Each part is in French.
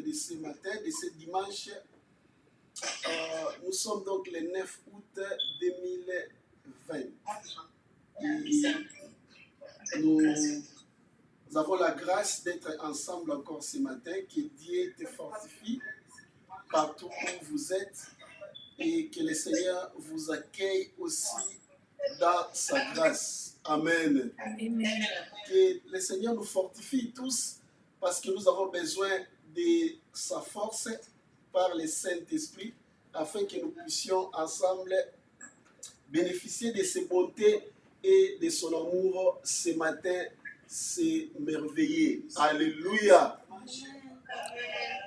de ce matin, de ce dimanche. Nous sommes donc le 9 août 2020. Et nous avons la grâce d'être ensemble encore ce matin, que Dieu te fortifie partout où vous êtes et que le Seigneur vous accueille aussi dans sa grâce. Amen. Amen. Que le Seigneur nous fortifie tous parce que nous avons besoin de sa force par le Saint-Esprit afin que nous puissions ensemble bénéficier de ses bontés et de son amour ce matin, s'émerveiller. Alléluia.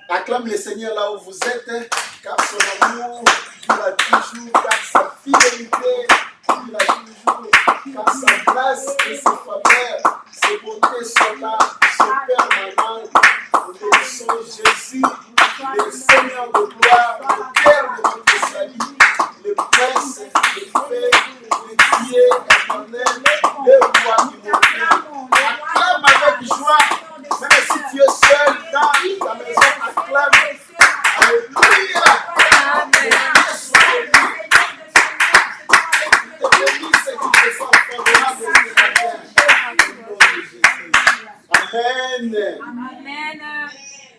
Acclame le Seigneur là où vous êtes, car son amour durera toujours, car sa fidélité durera toujours, car sa grâce et sa faveur, ses bontés sont là, sont permanentes. Nous bénissons Jésus, le Seigneur de gloire, le Père de notre salut, le Prince, le Feu, le Dieu éternel, le roi immortel. Acclame avec joie, même si tu es seul dans ta maison, acclame. Alléluia. Amen. Amen.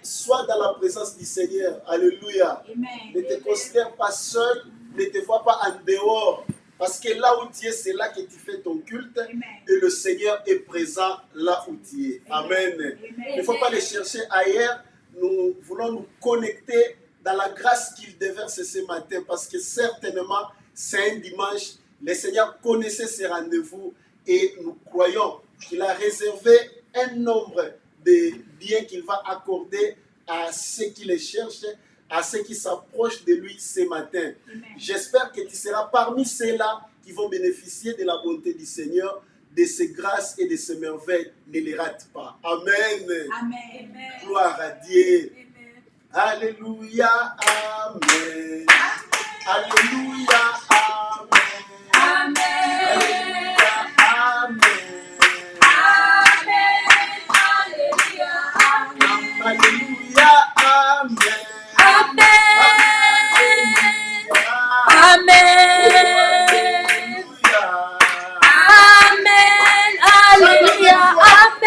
Sois dans la présence du Seigneur. Alléluia. Amen. Ne te considère pas seul, ne te vois pas en dehors. Parce que là où tu es, c'est là que tu fais ton culte. Amen. Et le Seigneur est présent là où tu es. Amen. Amen. Il ne faut pas les chercher ailleurs. Nous voulons nous connecter dans la grâce qu'il déverse ce matin. Parce que certainement, c'est un dimanche. Le Seigneur connaissait ses rendez-vous. Et nous croyons qu'il a réservé un nombre de biens qu'il va accorder à ceux qui les cherchent, à ceux qui s'approchent de lui ce matin. J'espère que tu seras parmi ceux-là qui vont bénéficier de la bonté du Seigneur, de ses grâces et de ses merveilles. Ne les rate pas. Amen. Amen. Gloire à Dieu. Amen. Alléluia. Amen. Alléluia. Amen. Amen. Alléluia. Amen. Amen. Alléluia. Amen.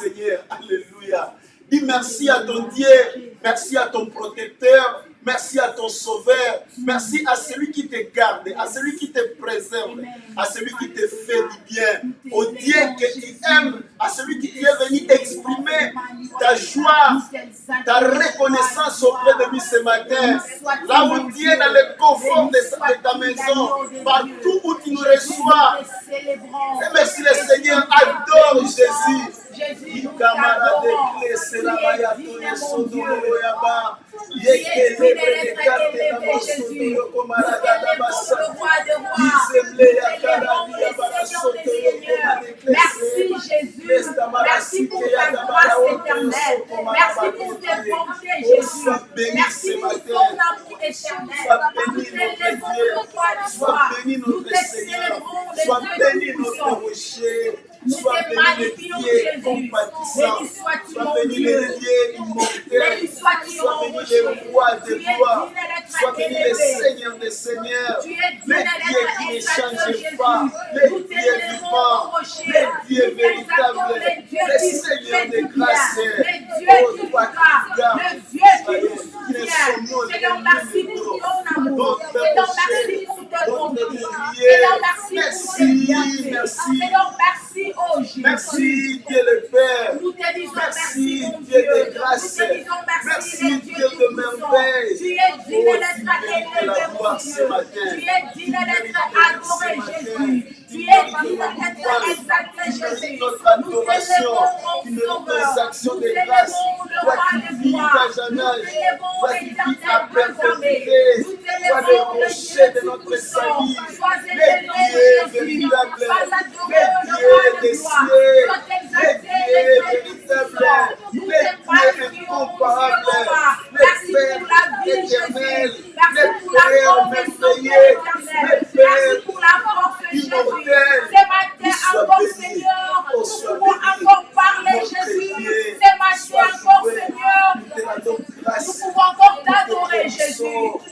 Seigneur. Alléluia. Dis merci à ton Dieu, merci à ton protecteur, merci à ton sauveur, merci à celui qui te garde, à celui qui te préserve, à celui qui te fait du bien, au Dieu que tu aimes, à celui qui est venu exprimer ta joie, ta reconnaissance auprès de lui ce matin. Là où tu es dans le confort de ta maison, partout où tu nous reçois. Et merci le Seigneur, adore Jésus. Jésus, nous t'adorons. Tu es digne, mon Dieu. Tu es digne d'être élevé, Jésus. Nous t'élevons le roi de rois. Nous t'élevons le Seigneur des seigneurs. Merci, Jésus. Merci pour ta grâce éternelle. Merci pour tes bontés, Jésus. Merci pour ton amour éternel. Nous t'élevons le roi de rois. Nous te célébrons les dieux tout-puissants. Nous te magnifions, Jésus. Béni sois-tu, mon Dieu. Béni sois-tu, mon rocher. Tu es digne d'être élevé. Seigneur des seigneurs, tu es digne d'être exalté, Jésus. Nous Dieu t'élèverons, vivant, mon rocher. le Dieu Nous t'exaltons, véritable, le Dieu le qui nous Seigneur fait de du bien, grâce, le Dieu qui nous garde, le Dieu qui nous soutient. Seigneur, merci pour ton amour. Seigneur, merci pour ton bonté. Seigneur, merci pour tes bienfaits. Seigneur, merci, oh Jésus. Merci Dieu le Père. Nous te disons Merci merci, mon Dieu Dieu. de grâce. Nous te disons merci, Merci le Dieu Dieu de merveille. Tu es digne Oh, d'être tu mérites élevé, la mon gloire Dieu. ce matin. Tu es digne d'être adoré, Jésus. Tu es digne d'être exalté, Jésus. Notre Nous adoration, t'élevons, tu mon mérites Sauveur. nos actions Nous de grâce. t'élevons, le Toi roi qui des vis rois. ta Nous jeunesse, t'élevons, toi qui vis à éternel préservé. perpétuité, Nous toi t'élevons, le le rocher Dieu de notre tout-puissant. salut, Sois le élevé, Dieu Jésus. véritable, Sois adoré, le le roi Dieu de des gloire. cieux, Sois le exalté, Dieu le Dieu véritable, tout-puissant. Nous le te Dieu magnifions, mon Dieu, incomparable, papa. le Merci Père pour la vie, éternel, Jésus. Merci le pour la Père force et santé merveilleux, éternelle. le Merci Père pour la force, Jésus. immortel. Ce matin Sois encore, béni. Seigneur, Oh, nous sois pouvons béni. encore parler, Notre Jésus. Dieu, Ce matin sois encore, loué. Seigneur. Nous te rendons grâce. Nous pouvons encore Pour tes t'adorer, provisions, Jésus.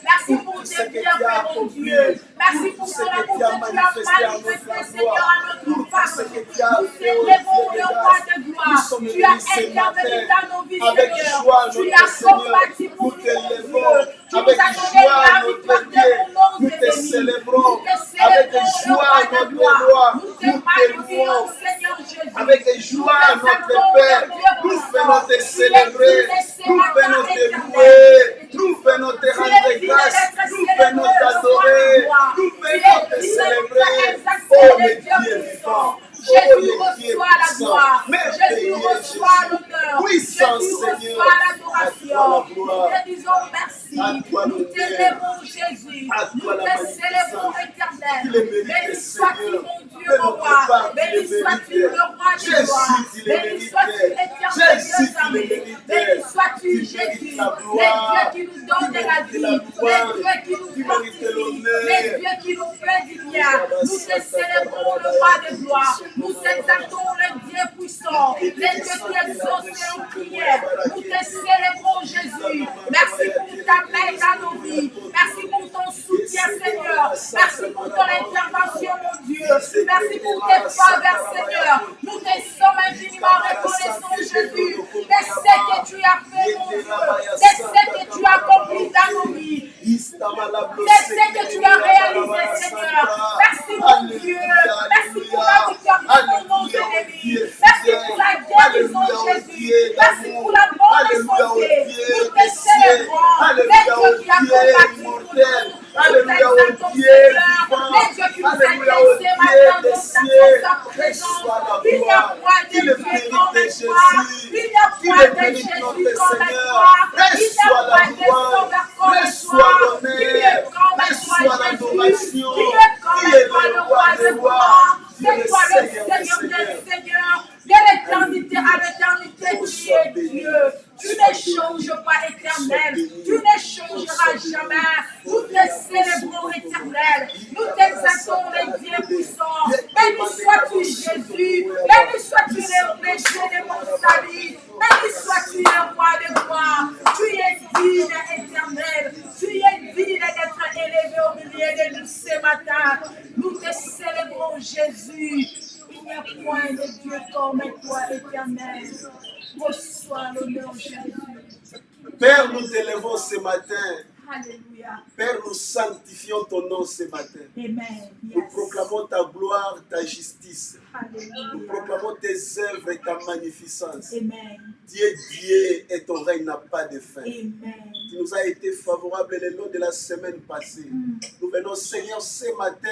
Merci pour tout ce tes que tu as bienfaits, mon accompli, Dieu. Merci pour ce ton que amour tu as que tu as manifesté à notre manifesté, Seigneur, gloire, à notre pour tout face. ce que tu as Nous fait au célébrons Dieu le de roi grâce. de Nous gloire. sommes Tu as venus ce intervenu matin dans nos vies, avec Seigneur. joie, Tu notre as Seigneur. combattu pour Nous nous, te mon Dieu. lèvons Tu nous avec as donné joie, la notre victoire Dieu. devant nos Nous te ennemis. célébrons Nous te avec célébrons le joie, roi de notre gloire. roi. Nous te Nous te magnifions, louons Seigneur Jésus. avec joie, notre Père. Nous venons te célébrer. Nous venons te louer. Nous venons te rendre grâce. Nous venons t'adorer. Nous venons te célébrer. Oh, le Dieu vivant. Jésus reçoit la gloire. Jésus reçoit l'honneur. Puissant Jésus Seigneur. reçoit l'adoration. Nous gloire. te disons merci. À toi Nous l'honneur. t'élèvons, Jésus. À Nous toi la te célébrons, magnificence. éternel. Tu le mérites, Béni sois-tu, Seigneur. mon Dieu, De mon notre roi. part, tu Béni le sois-tu, mérites. le roi de Jésus, gloire. tu le Béni mérites. sois-tu, éternel Jésus, Dieu tu le aimé. mérites. Béni sois-tu, Tu Jésus. mérites la Le gloire. Dieu qui nous donne Tu de la mérites vie. la Le gloire. Dieu qui nous Tu mérites fortifie. l'honneur. Le Dieu qui nous fait du bien. Nous te célébrons le roi de gloire. Nous exaltons le Dieu puissant. Le Dieu qui exauce en prière. Nous te célébrons, Jésus. Merci pour ta main dans nos vies. Merci pour ton soutien, Seigneur. Merci pour ton intervention, mon Dieu. Merci pour tes faveurs, Seigneur. Nous te sommes infiniment reconnaissants, Jésus, de ce que tu as fait, mon Dieu, de ce que tu as accompli dans nos vies, de ce que tu as réalisé, Seigneur. Merci, mon Dieu. Merci pour la victoire de nos ennemis. Merci pour la guérison, Jésus. Merci pour la bonne santé. Nous te célébrons. Le Dieu qui a combattu pour nous. Alléluia au Dieu vivant. Alléluia au Dieu des cieux. Reçois la gloire. Il le mérite de Jésus. Il le mérite notre Seigneur. Reçois la gloire. Reçois l'honneur. Reçois l'adoration. Qui est le roi des rois. C'est toi le Seigneur des seigneurs. De l'éternité à l'éternité, tu es Dieu. Tu ne changes pas, éternel. Tu ne changeras jamais. Nous te célébrons, éternel. Nous t'exaltons, les dieux puissants. Béni sois-tu, Jésus. Béni sois-tu, le péché de mon salut. Béni sois-tu, le roi de gloire. Tu es digne, éternel. Tu es digne d'être élevé au milieu de nous ce matin. Nous te célébrons, Jésus. Il n'y a point de Dieu comme toi, éternel. Reçois l'honneur, Jésus. Père, nous t'élevons ce matin. Alléluia. Père, nous sanctifions ton nom ce matin. Amen. Nous proclamons ta gloire, ta justice. Alléluia. Nous proclamons tes œuvres et ta magnificence. Amen. Dieu et ton règne n'a pas de fin. Amen. Tu nous as été favorable le long de la semaine passée. Nous venons, Seigneur, ce matin,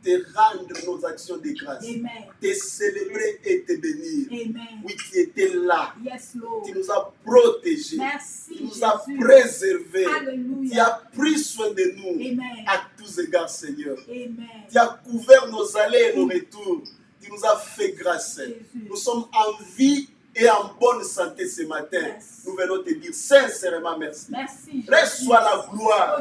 te rendre nos actions de grâce. Amen. Te célébrer et te bénir. Amen. Oui, tu étais là. Yes, Lord. Tu nous as protégés. Merci, tu nous as Jésus. préservés. Alléluia. Tu as pris soin de nous. Amen. À tous égards, Seigneur. Amen. Tu as couvert nos allées et nos retours. Tu nous as fait grâce. Jésus. Nous sommes en vie et en bonne santé ce matin. Yes. Nous venons te dire sincèrement merci. Merci, Jésus. Reçois la gloire.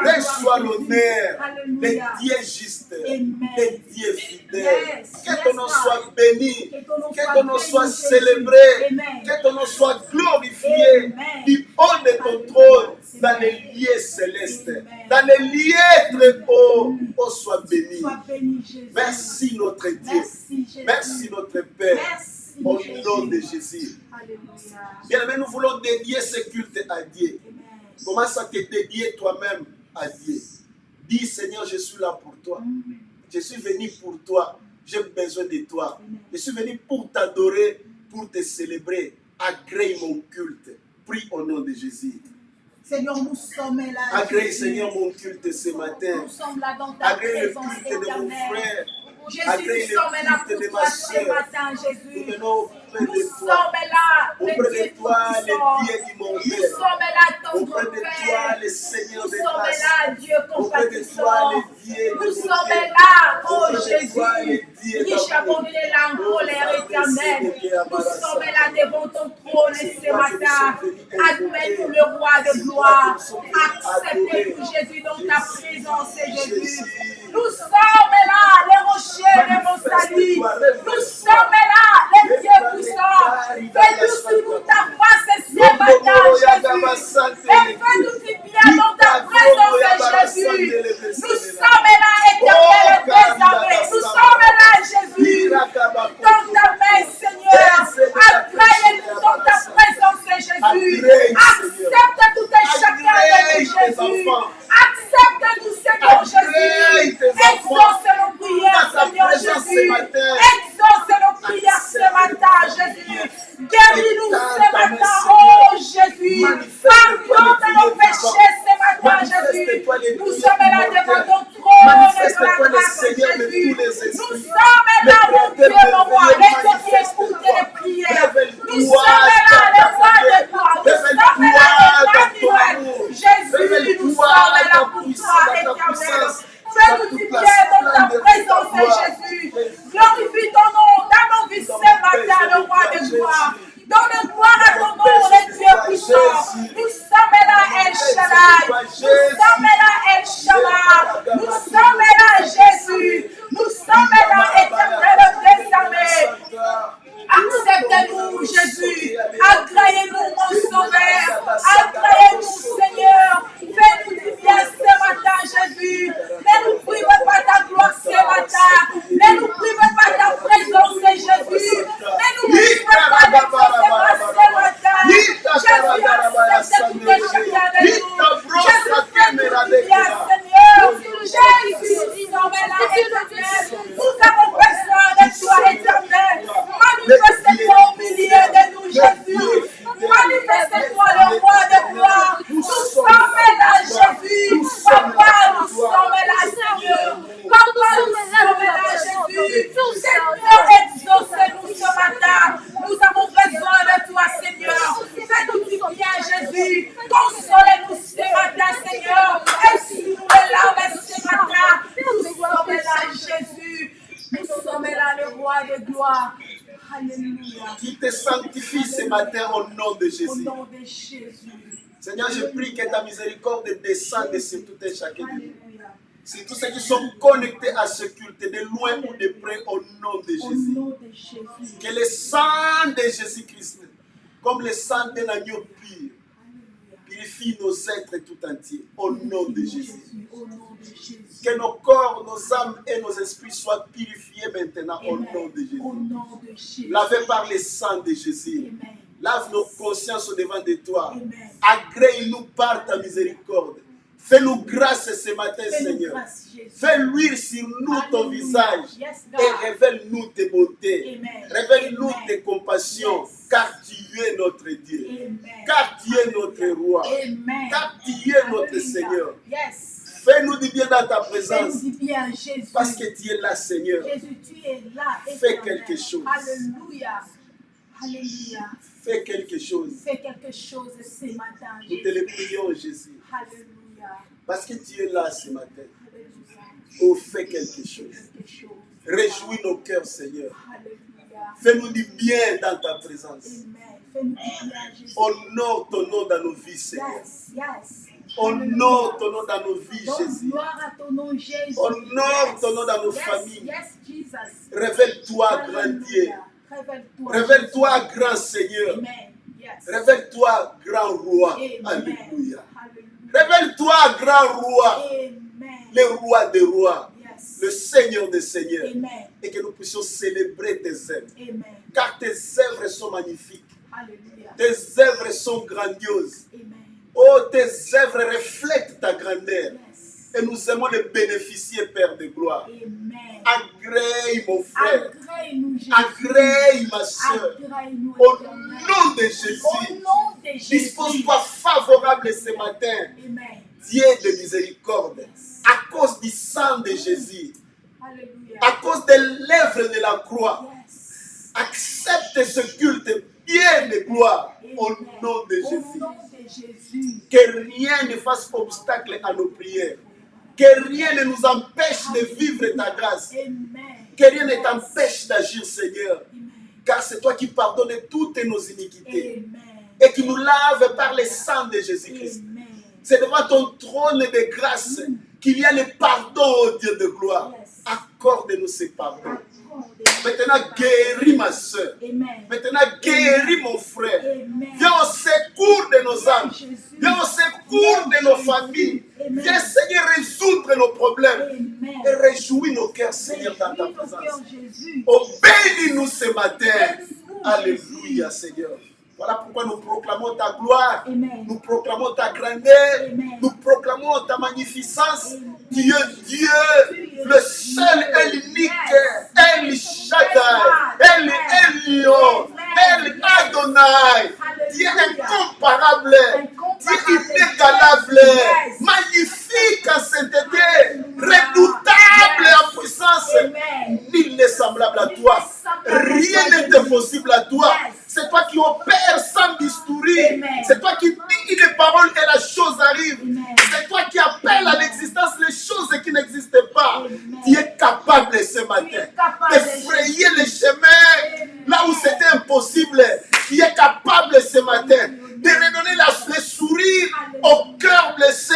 Reçois l'honneur. Le Alléluia. Dieu juste. Amen. Le Dieu fidèle. Yes. Que ton nom Yes, soit béni. Que ton nom Que soit ton nom béni, soit Jésus. célébré. Amen. Que ton nom soit glorifié. Amen. Du haut de ton trône, dans Amen. les lieux célestes. Amen. Dans les lieux très hauts. Oh, sois béni. Sois béni, Jésus. Merci notre Dieu. Merci, Jésus. Merci notre Père. Merci, Au Jésus. nom de Jésus. Alléluia. Bien aimé, nous voulons dédier ce culte à Dieu. Amen. Commence à te dédier toi-même à Dieu. Dis, Seigneur, je suis là pour toi. Je suis venu pour toi. J'ai besoin de toi. Je suis venu pour t'adorer, pour te célébrer. Agrée mon culte. Prie au nom de Jésus. Seigneur, nous sommes là. Agrée, Jésus. Seigneur, mon culte ce matin. Nous sommes là dans ta Agrée le présence culte de mon éternelle. frère. Jésus, Agrée nous sommes le là culte pour de toi ma ce soeur. matin, Nous Jésus. venons auprès Nous de sommes toi. là, le Auprès Dieu de toi, le tout-puissant. Dieu Nous immortel. sommes là, ton Auprès de toi, Père. le Seigneur Nous des sommes grâces. là, Dieu Auprès de toi, compatissant. le Dieu de Nous bonté. sommes là, oh Auprès de Jésus, toi, le Dieu riche d'amour. abandonné là en colère éternelle. Nous sommes là devant ton trône ce matin. Admets-nous le roi de gloire. Acceptez-nous, Jésus, dans ta présence, Jésus. Nous sommes là, les rochers de mon salut. Nous sommes là, les dieux puissants. Fais-nous sur nous ta face ce matin, Jésus. Et fais-nous du bien dans ta présence, Jésus. Nous sommes là, éternel désormais. Nous sommes là, Jésus. Dans ta main, Seigneur. Accueille-nous dans ta présence, Jésus. Accepte tout et chacun de nous, Jésus. Accepte-nous, Seigneur Jésus. Exauce nos prières, Seigneur Jésus. Exauce nos prières ce matin, Jésus. Guéris-nous ce matin, oh Jésus. Pardonne nos péchés ce matin, Jésus. Nous sommes là devant ton trône de la grâce, Jésus. Nous sommes là, mon Dieu, mon roi, les dieux qui écoutent les prières. Nous sommes là, les rois de gloire. Nous sommes là, Emmanuel. Jésus, nous sommes là pour toi, éternel. Fais-nous du bien dans ta présence, Jésus. Glorifie ton nom dans nos vies ce matin, le roi de gloire. Donne gloire à ton nom, le Dieu puissant. Nous sommes là, El Shaddai. Nous sommes là, El Shaddai. Nous sommes là, Jésus. Nous sommes là, éternel désormais. Acceptez-nous, Jésus. Agréez-nous, mon sauveur. Agréez-nous, Seigneur. Fais-nous du bien ce matin, Jésus. Ne nous prive pas ta gloire ce matin. Ne nous prive pas ta présence, Jésus. Ne nous prive pas de ton grâce ce matin. Jésus, accepte tout et chacun de nous. Jésus, fais-nous du bien, Seigneur. Jésus, nous sommes là, éternel. Nous avons besoin de toi, éternel. Manifeste-toi au milieu de nous, Jésus. Manifeste-toi, le roi de gloire. Nous sommes là, Jésus. Papa, nous sommes là, Seigneur. Papa, nous sommes là, Jésus. Seigneur, exauce-nous ce matin. Nous avons besoin de toi, Seigneur. Fais-nous du bien, Jésus. Consolez-nous ce matin, Seigneur. Essuie-nous les larmes ce matin. Nous sommes là, Jésus. Nous sommes là, le roi de gloire. Alléluia. Qui te sanctifie ce matin au nom de Au Jésus. nom de Jésus. Seigneur, je prie que ta miséricorde descende sur tout et chacun de nous. Alléluia. C'est tous ceux qui sont connectés à ce culte, de loin ou de près, au nom de Au Jésus. nom de Jésus. Que le sang de Jésus-Christ, comme le sang d'un agneau pur, purifie nos êtres tout entiers. Au nom de Jésus. Au nom de Jésus. Que nos corps, nos âmes et nos esprits soient purifiés maintenant au nom de Jésus. Au nom de Jésus. Lavés par le sang de Jésus. Amen. Lave nos consciences au devant de toi. Amen. Agrée-nous par ta miséricorde. Fais-nous grâce ce matin, Seigneur. Grâce, Jésus. Fais luire sur nous ton Alléluia. visage Yes, God. et révèle-nous tes bontés. Amen. Révèle-nous Amen. tes compassions, Yes. car tu es notre Dieu. Amen. Car tu es notre roi. Amen. Car tu es notre Alléluia. Seigneur. Yes. Fais-nous du bien dans ta Fais-nous présence. du bien, Jésus. Parce que tu es là, Seigneur. Jésus, tu es là. Fais éternel. quelque chose. Alléluia. Alléluia. Fais quelque chose. Fais quelque chose ce matin, Nous te Jésus. le prions, Jésus. Alléluia. Parce que tu es là ce matin. Alléluia. Oh, fais quelque chose. Quelque chose. Réjouis nos cœurs, Seigneur. Alléluia. Fais-nous du bien dans ta présence. Amen. Fais-nous du bien, Jésus. Honore ton nom dans nos vies, Seigneur. Yes, yes. Honore ton nom dans nos vies, Donc, Jésus. gloire à ton nom, Jésus. Honore ton nom dans nos Yes, familles. yes, Jesus. Révèle-toi, grand Dieu. Alléluia. Révèle-toi. Révèle-toi, grand Seigneur. Amen. Yes. Révèle-toi, grand roi. Amen. Alléluia. Alléluia. Révèle-toi, grand roi. Amen. Le roi des rois. Yes. Le Seigneur des seigneurs. Amen. Et que nous puissions célébrer tes œuvres. Amen. Car tes œuvres sont magnifiques. Alléluia. Tes œuvres sont grandioses. Amen. Oh, tes œuvres reflètent ta grandeur. Yes. Et nous aimons les bénéficier, Père de gloire. Amen. Agrée, mon frère. Agrée-nous, Jésus. Agrée, ma soeur. Agrée-nous, Au éternel. nom de Au Jésus. nom de Jésus. Dispose-toi favorable ce matin. Amen. Dieu de miséricorde. À cause du sang de Jésus. Alléluia. À cause de l'œuvre de la croix. Yes. Accepte ce culte bien de gloire. Au Amen. nom de Au Jésus. nom de Jésus. Que rien ne fasse obstacle à nos prières. Que rien ne nous empêche de vivre ta grâce. Amen. Que rien ne t'empêche d'agir, Seigneur. Amen. Car c'est toi qui pardonnes toutes nos iniquités. Amen. Et qui nous laves par le sang de Jésus-Christ. Amen. C'est devant ton trône de grâce qu'il y a le pardon, oh Dieu de gloire. Accorde-nous ce pardon. Maintenant, guéris ma soeur. Amen. Maintenant, guéris mon frère. Amen. Viens au secours de nos âmes. Jésus. Viens au secours de nos familles. Amen. Viens, Seigneur, résoudre nos problèmes. Amen. Et réjouis nos cœurs, Seigneur, dans ta Réjouis nos présence. cœurs, Jésus. Oh, bénis-nous ce matin. Bénis-nous, Alléluia, Seigneur. Voilà pourquoi nous proclamons ta gloire. Amen. Nous proclamons ta grandeur. Amen. Nous proclamons ta magnificence. Amen. Tu es Dieu, le seul et l'unique. El Shaddai, El Elyon, El Adonai. Tu es incomparable. Tu es inégalable. Magnifique en sainteté. Redoutable en puissance. Amen. Nul n'est semblable à toi. Rien n'est impossible à toi. C'est toi qui opères sans bistouri. Amen. C'est toi qui dis une parole et la chose arrive. Amen. C'est toi qui appelles à l'existence les choses qui n'existent pas. Amen. Tu es capable ce matin capable, d'effrayer les chemins là où c'était impossible. Tu es capable ce matin de redonner le sourire au cœur blessé.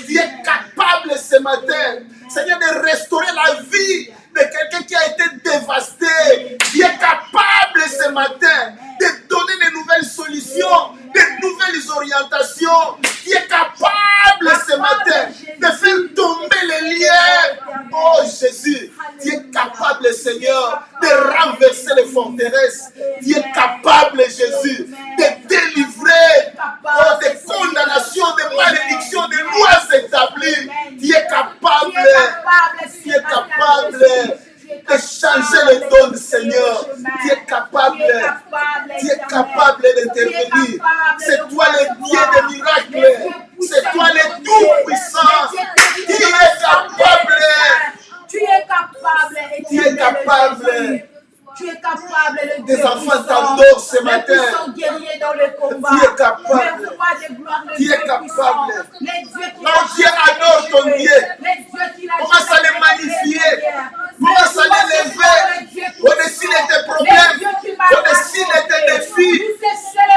Tu es capable ce matin, Seigneur, de restaurer la vie de quelqu'un qui a été dévasté. Tu es capable ce matin de donner de nouvelles solutions, de nouvelles orientations. Tu es capable ce matin de faire tomber les liens. Oh Jésus, tu es capable, Seigneur, de renverser les forteresses. Tu es capable, Jésus, de délivrer des condamnations, de malédictions, de lois établies. Tu es capable. Tu es capable de changer le don, Seigneur. Tu es capable. Tu es capable d'intervenir. C'est toi le Dieu des miracles. C'est toi le Tout-Puissant. Tu es capable. Tu es capable. Tu es capable. Tu es capable. Le Tes Dieu enfants puissant, t'adorent ce matin. le puissant guerrier dans le combat. Tu es capable. Le roi de gloire, le Tu es Dieu capable. puissant. Les dieux qui Non, Dieu adore ton Dieu. Les dieux qui l'ont Commence à les magnifier. Commence à les lever au-dessus de tes problèmes, au-dessus de tes défis.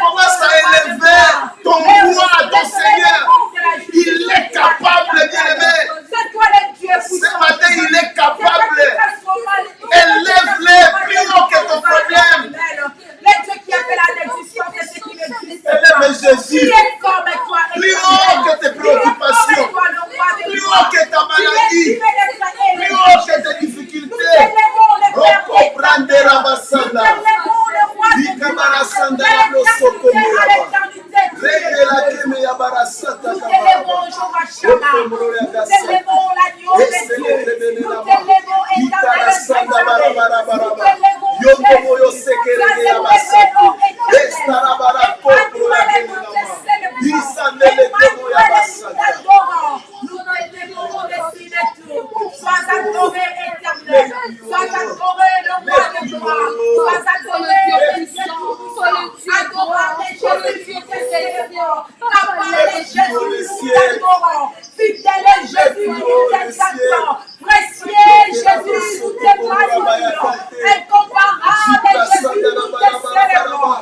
Commence à élever ton roi, ton Seigneur. Il est capable, bien-aimé. C'est toi le Dieu puissant. Ce matin, il est capable. Élève-les plus haut que ton problème. Les dieux qui appellent à l'existence et ce qui n'existe pas. Élève Jésus. Qui est comme toi, Le t'élèvons le roi de gloire. De l'éternité à l'éternité, tu es Dieu. Nous t'élèvons, Jehovah Shammah. Nous t'élèvons l'agneau de Dieu. Nous t'élèvons, éternel préservé. Nous t'élèvons, Jésus. Sois élevé, ô éternel. Emmanuel, nous te célébrons. Emmanuel, nous t'adorons. Nous t'élèvons au-dessus de tout. Sois adoré, éternel. Sois adoré, le roi de gloire. Sois adoré, le Dieu tout-puissant. Adorable Jésus, nous te célébrons. Capable Jésus, nous t'adorons. Fidèle Jésus, nous t'exaltons. Précieux Jésus, nous te magnifions. Incomparable Jésus, nous te célébrons.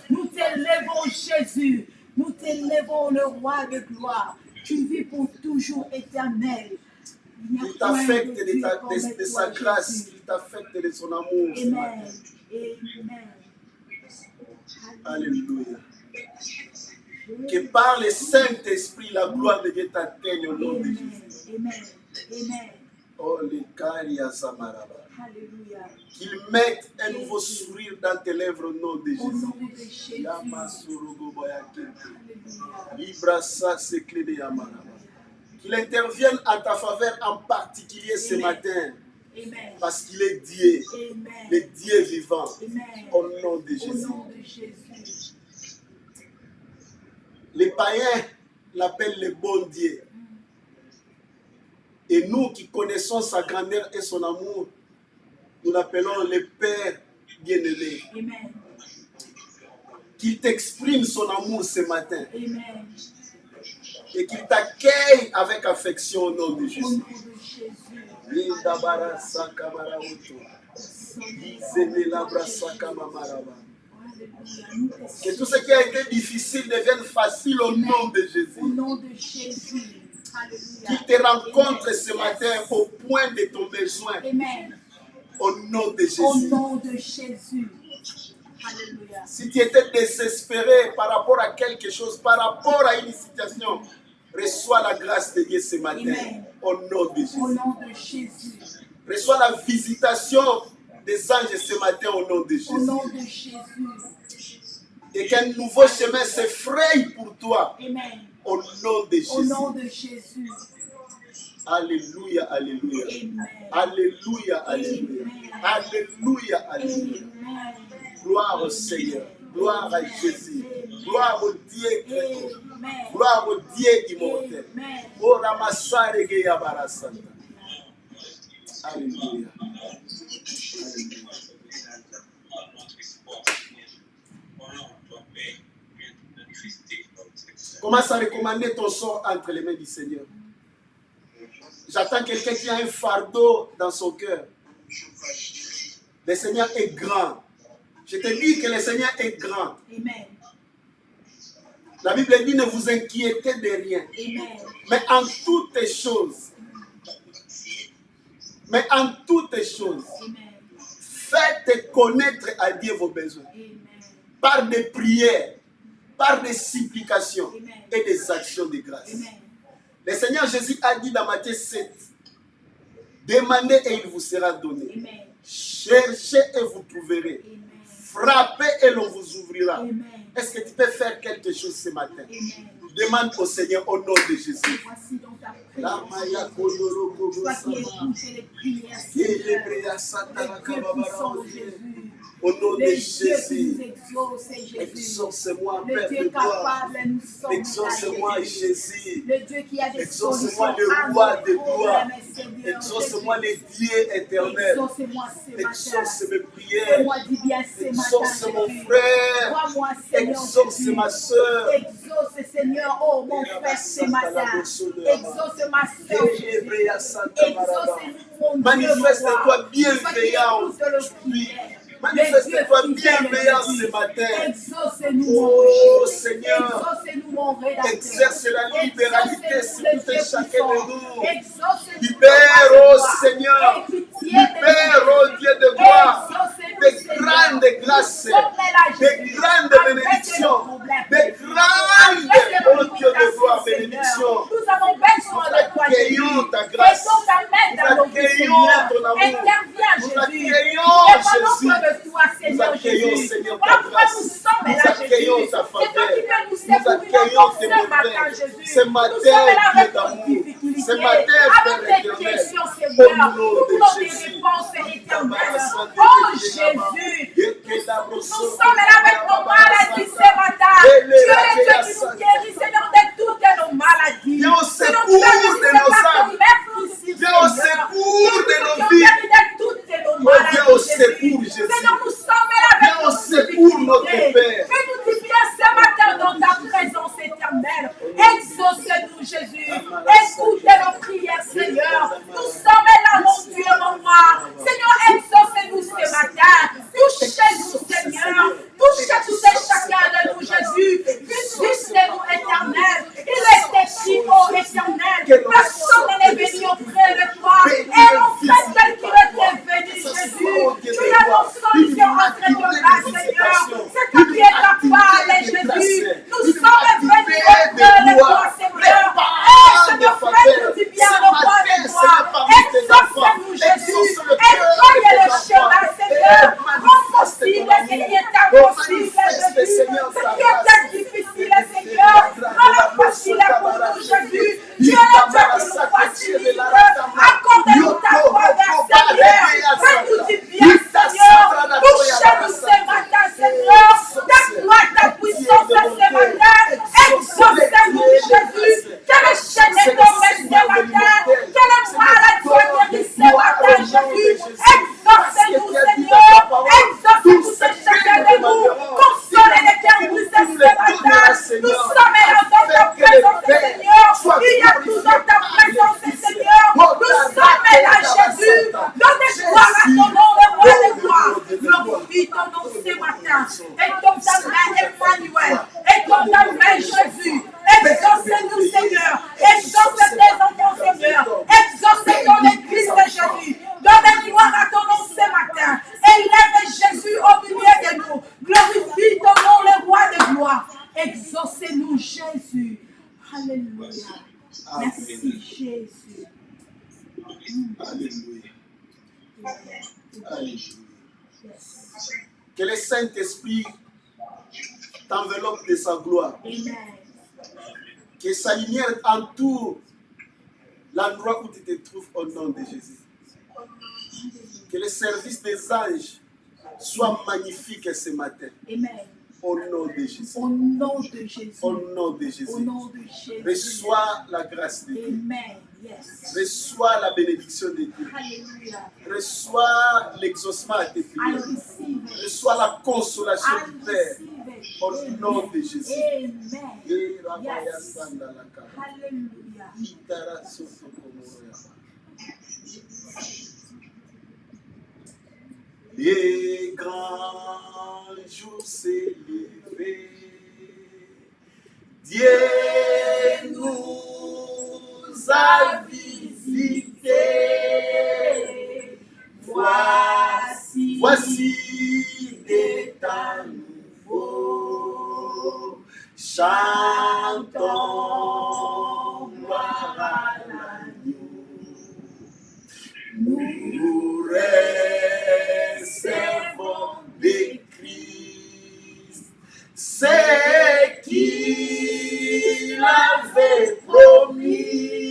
Nous t'élèvons, Jésus. Nous t'élèvons, le roi de gloire. Tu vis pour toujours éternel. Il t'affecte de sa grâce, il t'affecte de son amour. Amen. Amen. Alléluia. Que par le Saint-Esprit, la gloire de Dieu t'atteigne au nom de Jésus. Amen. Amen. Oh, les Karia Samaraba. Alléluia. Qu'il mette un nouveau sourire dans tes lèvres au nom de Au nom Jésus. de Jésus. Alléluia. Qu'il intervienne en ta faveur en particulier ce matin. Amen. Parce qu'il est Dieu, Amen. le Dieu vivant. Amen. Au nom de Au Jésus. nom de Jésus. Les païens l'appellent le bon Dieu. Et nous qui connaissons sa grandeur et son amour, nous l'appelons le Père bien-aimé. Amen. Qu'il t'exprime son amour ce matin. Amen. Et qu'il t'accueille avec affection au nom de Au Jésus. nom de Jésus. Que tout ce qui a été difficile devienne facile au nom de Jésus. Au nom de Jésus. Alléluia. Qu'il te rencontre ce matin au point de ton besoin. Amen. Au nom de Au Jésus. nom de Jésus. Alléluia. Si tu étais désespéré par rapport à quelque chose, par rapport à une situation, reçois la grâce de Dieu ce matin. Amen. Au nom de Au Jésus. nom de Jésus. Reçois la visitation des anges ce matin au nom de Jésus. Au nom de Jésus. Et qu'un nouveau chemin se fraye pour toi. Amen. Au nom de Jésus. Au nom de Jésus. Alléluia, alléluia. Amen. Alléluia, alléluia. Alléluia, alléluia. Amen. Gloire au Seigneur. Gloire à Jésus. Gloire au Dieu très haut. Amen. Gloire au Dieu immortel. Amen. Oh, Ramassare Geya Barasanta. Alléluia. Alléluia. Commence à recommander ton sort entre les mains du Seigneur. J'attends quelqu'un qui a un fardeau dans son cœur. Le Seigneur est grand. Je te dis que le Seigneur est grand. Amen. La Bible dit ne vous inquiétez de rien. Amen. Mais en toutes choses, Amen. faites connaître à Dieu vos besoins. Amen. Par des prières, par des supplications Amen. et des actions de grâce. Amen. Le Seigneur Jésus a dit dans Matthieu 7, demandez et il vous sera donné. Amen. Cherchez et vous trouverez. Amen. Frappez et l'on vous ouvrira. Amen. Est-ce que tu peux faire quelque chose ce matin? Amen. Demande au Seigneur au nom de Jésus. Voici donc ta Toi qui écoutes les prières, Seigneur. Le Dieu puissant, Jésus. Au nom de Jésus, exauce-moi, Père de gloire. Exauce-moi, Jésus. Le Dieu qui a des Exauce-moi, le roi de gloire. Exauce-moi, le Dieu éternel. Exauce mes prières. Exauce mon frère. Exauce ma soeur. Exauce, Seigneur, oh mon frère ce matin. Exauce ma soeur. Exauce-nous, mon Dieu. Manifeste-toi bienveillant aujourd'hui. Manifeste-toi bienveillant ce matin. Oh Seigneur, exerce la libéralité sur tout et chacun de nous. Libère, oh Seigneur, libère, oh Dieu de gloire, de grandes grâces, de grandes bénédictions, de grandes, oh Dieu de gloire, bénédictions. Nous avons besoin de toi, Jésus. Accueillons ta grâce. Nous accueillons ton amour. Nous accueillons Jésus. Nous accueillons, Seigneur, ta grâce. Nous accueillons ta faveur. Nous accueillons tes bonheurs. Ce matin, Dieu d'amour. Ce matin, Père éternel. Au nom de Jésus. Oh Jésus, nous sommes là avec nos maladies ce matin. Tu es le Dieu qui nous guérit, Seigneur, de toutes nos maladies. Viens au secours de nos âmes. Viens au secours de nos vies. Viens au secours, Jésus. Seigneur, nous sommes là avec Viens au secours, notre Père. Fais-nous du bien ce matin dans ta présence éternelle. Exauce-nous, Jésus. Écoute nos prières, Seigneur. Nous sommes là, mon Dieu, mon roi. Seigneur, exauce-nous ce matin. Touchez-nous, Seigneur. Touchez tout et chacun de nous, Jésus. Visitez-nous, éternel. Il est écrit, ô éternel. Personne n'est venu auprès de toi. Et en fait, tel qu'il était venu, Jésus. Tu as nos solutions entre nos mains, Seigneur. C'est toi qui es capable, Jésus. Nous sommes venus auprès de toi, Seigneur. Et Seigneur, fais-nous du bien, au roi de gloire. Exauce-nous, Jésus. Éloigne le chemin, Seigneur. Rends possible ce qui est impossible, Jésus. Ce qui est difficile, Seigneur. Rends possible pour nous, Jésus. Tu es le Dieu qui nous facilite. Accorde-nous ta faveur, Seigneur. Fais-nous du bien, Seigneur. Touche-nous ce matin, Seigneur. Ta gloire, ta puissance ce matin. Exauce-nous, Jésus. Que le chaîne est tombé ce matin. Que le malade soit guéri ce matin, Jésus. Exauce-nous, Seigneur. Exauce-nous ce chacun de nous. Consolez les cœurs brisés ce matin. Nous sommes là dans ta présence, Seigneur. Il y a tout dans ta présence, Seigneur. Nous sommes là, Jésus. Donnez gloire à ton nom, le roi de gloire. Glorifie ton nom ce matin. Et ton ta main, Emmanuel. Et ton ta main, Jésus. Exauce-nous, Seigneur. Exauce tes enfants, Seigneur. Exauce ton église de Jésus. Donnez gloire à ton nom ce matin. Élève Jésus au milieu de nous. Glorifie ton nom, le roi de gloire. Exaucez-nous, Jésus. Alléluia. Merci, Jésus. Alléluia. Alléluia. Que le Saint-Esprit t'enveloppe de sa gloire. Amen. Que sa lumière entoure l'endroit où tu te trouves au nom de Jésus. Que le service des anges soit magnifique ce matin. Amen. Au nom de Jésus. Au nom de Jésus. Au nom de Jésus. Au nom de Jésus. Reçois la grâce de Dieu. Amen. Yes. Reçois la bénédiction de Dieu. Alléluia. Reçois l'exaucement à tes prières. Reçois la consolation du Père. Au nom de Jésus. Amen. Yes. Alléluia. Les grands jours s'est levé, Dieu nous a visités. Voici des temps nouveaux, chantons gloire à l'agneau. Nous recevons de Christ ce qu'il avait promis.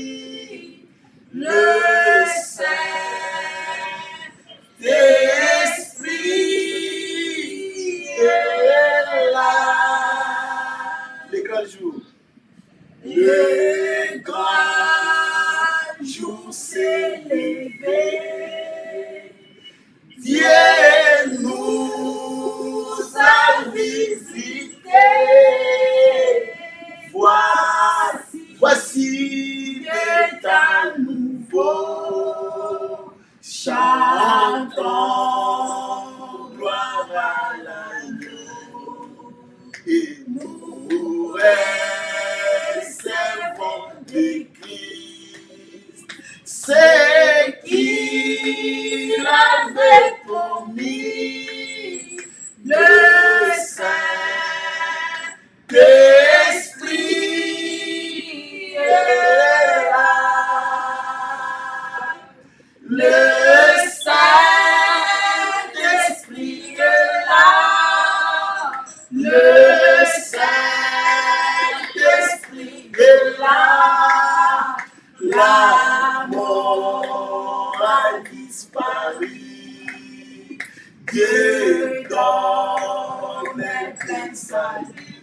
Dieu donne un plein salut.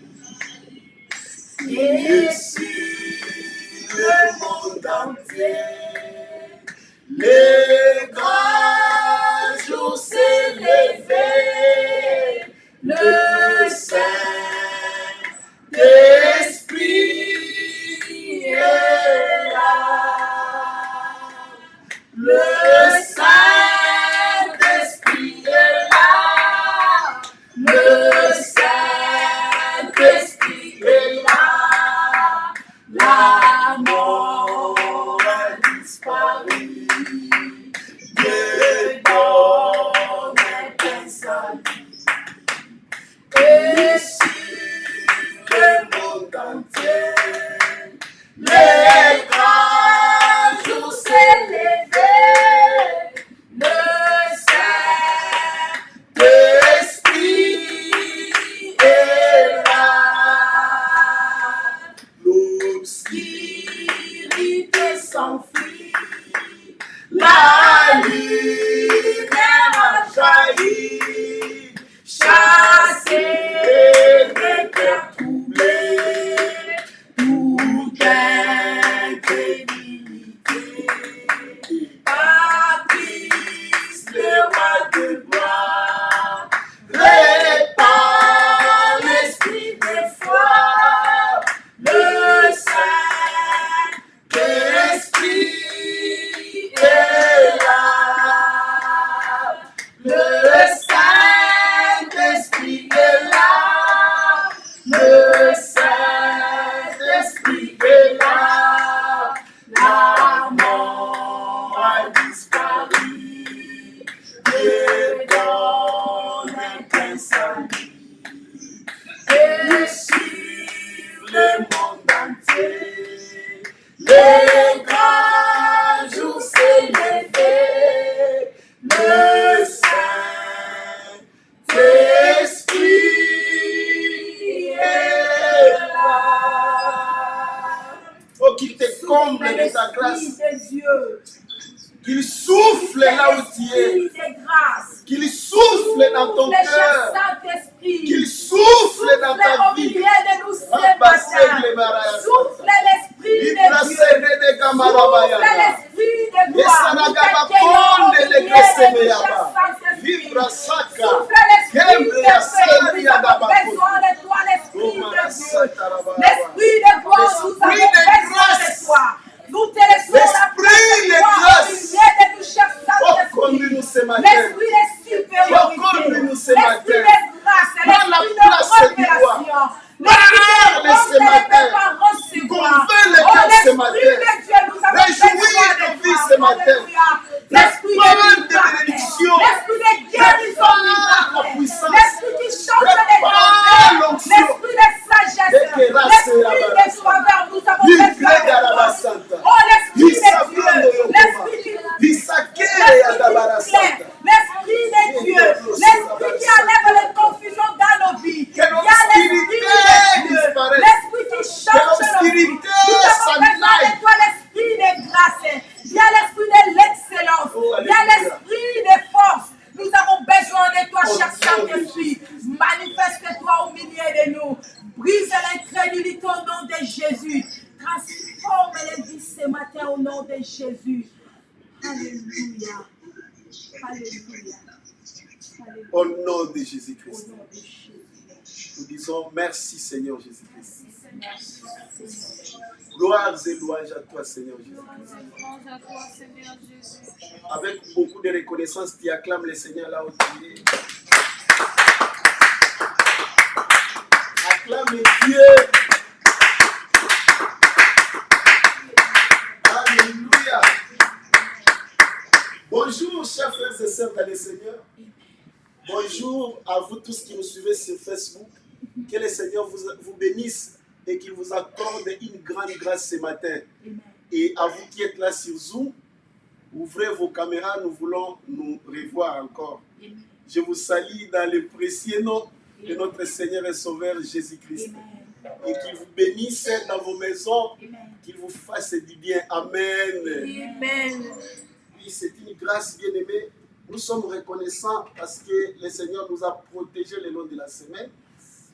Et sur le monde entier, le grand jour s'est levé, le Saint-Esprit est là. Le Saint-Esprit est là. Le Saint-Esprit est là. La mort a disparu. Dieu donne un plein salut. Et sur le monde entier, le grand jour s'est levé. Le Saint-Esprit est là. L'obscurité s'enfuit. La lumière a jailli. Chassé des cœurs troublés, toute incrédulité. Par Christ, le roi de gloire, répand l'esprit de foi. Le Saint-Esprit est là. Le Saint-Esprit est là. Le Saint-Esprit est là. La mort a disparu. Dieu donne un plein salut. Et sur le monde entier, le grand jour s'est levé. Le Saint-Esprit est là. Oh, qu'il te comble de ta grâce. Qu'il souffle là où tu es. Qu'il souffle dans ton cœur. Qu'il souffle dans ta vie. Souffle l'esprit de Dieu. Souffle l'esprit de gloire. Vibra saca. Souffle l'esprit de paix. Nous avons besoin de toi, l'esprit de Dieu. L'esprit de gloire, nous avons besoin de toi. Nous te laissons la place de toi au milieu de nous, cher Saint-Esprit. L'esprit de supériorité, l'esprit de grâce, l'esprit de révélation. L'esprit de recevoir. Oh, l'esprit de Dieu, nous avons besoin de toi. L'esprit de bénédiction, l'esprit de guérison, l'esprit qui change les temps, l'esprit de sagesse, l'esprit de faveur, nous avons besoin de toi. Oh, l'esprit de Dieu, l'esprit qui l'esprit de Dieu, l'esprit qui enlève les confusions dans nos vies. Il y a l'esprit de Dieu, l'esprit qui change nos vies. Nous avons besoin de toi, l'esprit de grâce. Il y a l'esprit de l'excellence. Il y a l'esprit de force. Nous avons besoin de toi, cher Saint-Esprit. Manifeste-toi au milieu de nous. Brise l'incrédulité au nom de Jésus. Transforme les vies ce matin au nom de Jésus. Alléluia. Alléluia. Au nom de Jésus-Christ. Nous disons merci Seigneur Jésus-Christ. Gloire et louange à toi Seigneur Jésus-Christ. Avec beaucoup de reconnaissance, tu acclames le Seigneur là où tu es. Acclame Dieu. Alléluia. Bonjour chers frères et sœurs dans le Seigneur. Bonjour à vous tous qui nous suivez sur Facebook. Que le Seigneur vous bénisse et qu'il vous accorde une grande grâce ce matin. Et à vous qui êtes là sur Zoom, ouvrez vos caméras, nous voulons nous revoir encore. Je vous salue dans le précieux nom de notre Seigneur et Sauveur Jésus-Christ. Et qu'il vous bénisse dans vos maisons, qu'il vous fasse du bien. Amen. Amen. Oui, c'est une grâce bien-aimée. Nous sommes reconnaissants parce que le Seigneur nous a protégés le long de la semaine,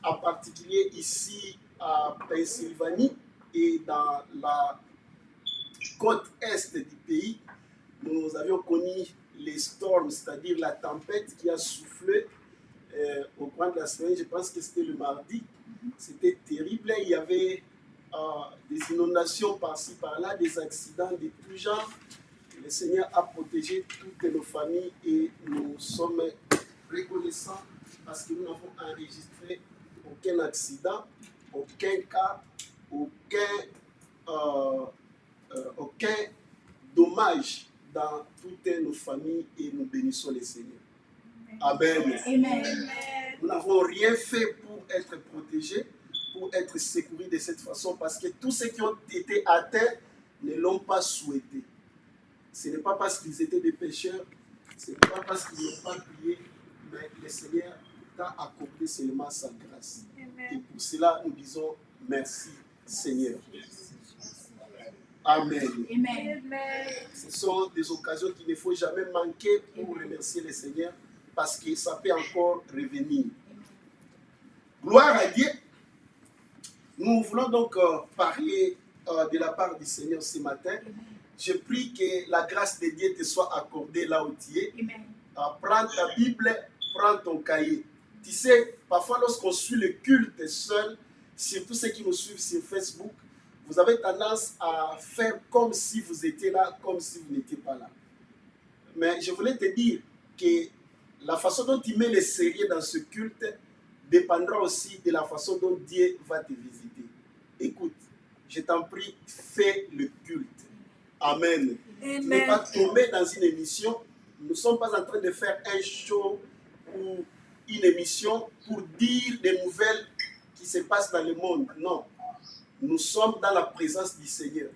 en particulier ici à Pennsylvanie et dans la côte est du pays. Nous avions connu les storms, c'est-à-dire la tempête qui a soufflé au cours de la semaine. Je pense que c'était le mardi. C'était terrible. Il y avait des inondations par-ci, par-là, des accidents de tout genre. Le Seigneur a protégé toutes nos familles et nous sommes reconnaissants parce que nous n'avons enregistré aucun accident, aucun cas, aucun dommage dans toutes nos familles et nous bénissons le Seigneur. Amen. Amen. Nous n'avons rien fait pour être protégés, pour être secourus de cette façon parce que tous ceux qui ont été atteints ne l'ont pas souhaité. Ce n'est pas parce qu'ils étaient des pécheurs, ce n'est pas parce qu'ils n'ont pas prié, mais le Seigneur t'a accordé seulement sa grâce. Amen. Et pour cela, nous disons merci, Seigneur. Amen. Amen. Ce sont des occasions qu'il ne faut jamais manquer pour remercier le Seigneur parce que ça peut encore revenir. Gloire à Dieu. Nous voulons donc parler de la part du Seigneur ce matin. Je prie que la grâce de Dieu te soit accordée là où tu es. Prends ta Bible, prends ton cahier. Tu sais, parfois lorsqu'on suit le culte seul, surtout ceux qui nous suivent sur Facebook, vous avez tendance à faire comme si vous étiez là, comme si vous n'étiez pas là. Mais je voulais te dire que la façon dont tu mets le sérieux dans ce culte dépendra aussi de la façon dont Dieu va te visiter. Écoute, je t'en prie, fais le culte. Amen. Tu n'es pas tombé dans une émission. Nous ne sommes pas en train de faire un show ou une émission pour dire des nouvelles qui se passent dans le monde. Non. Nous sommes dans la présence du Seigneur,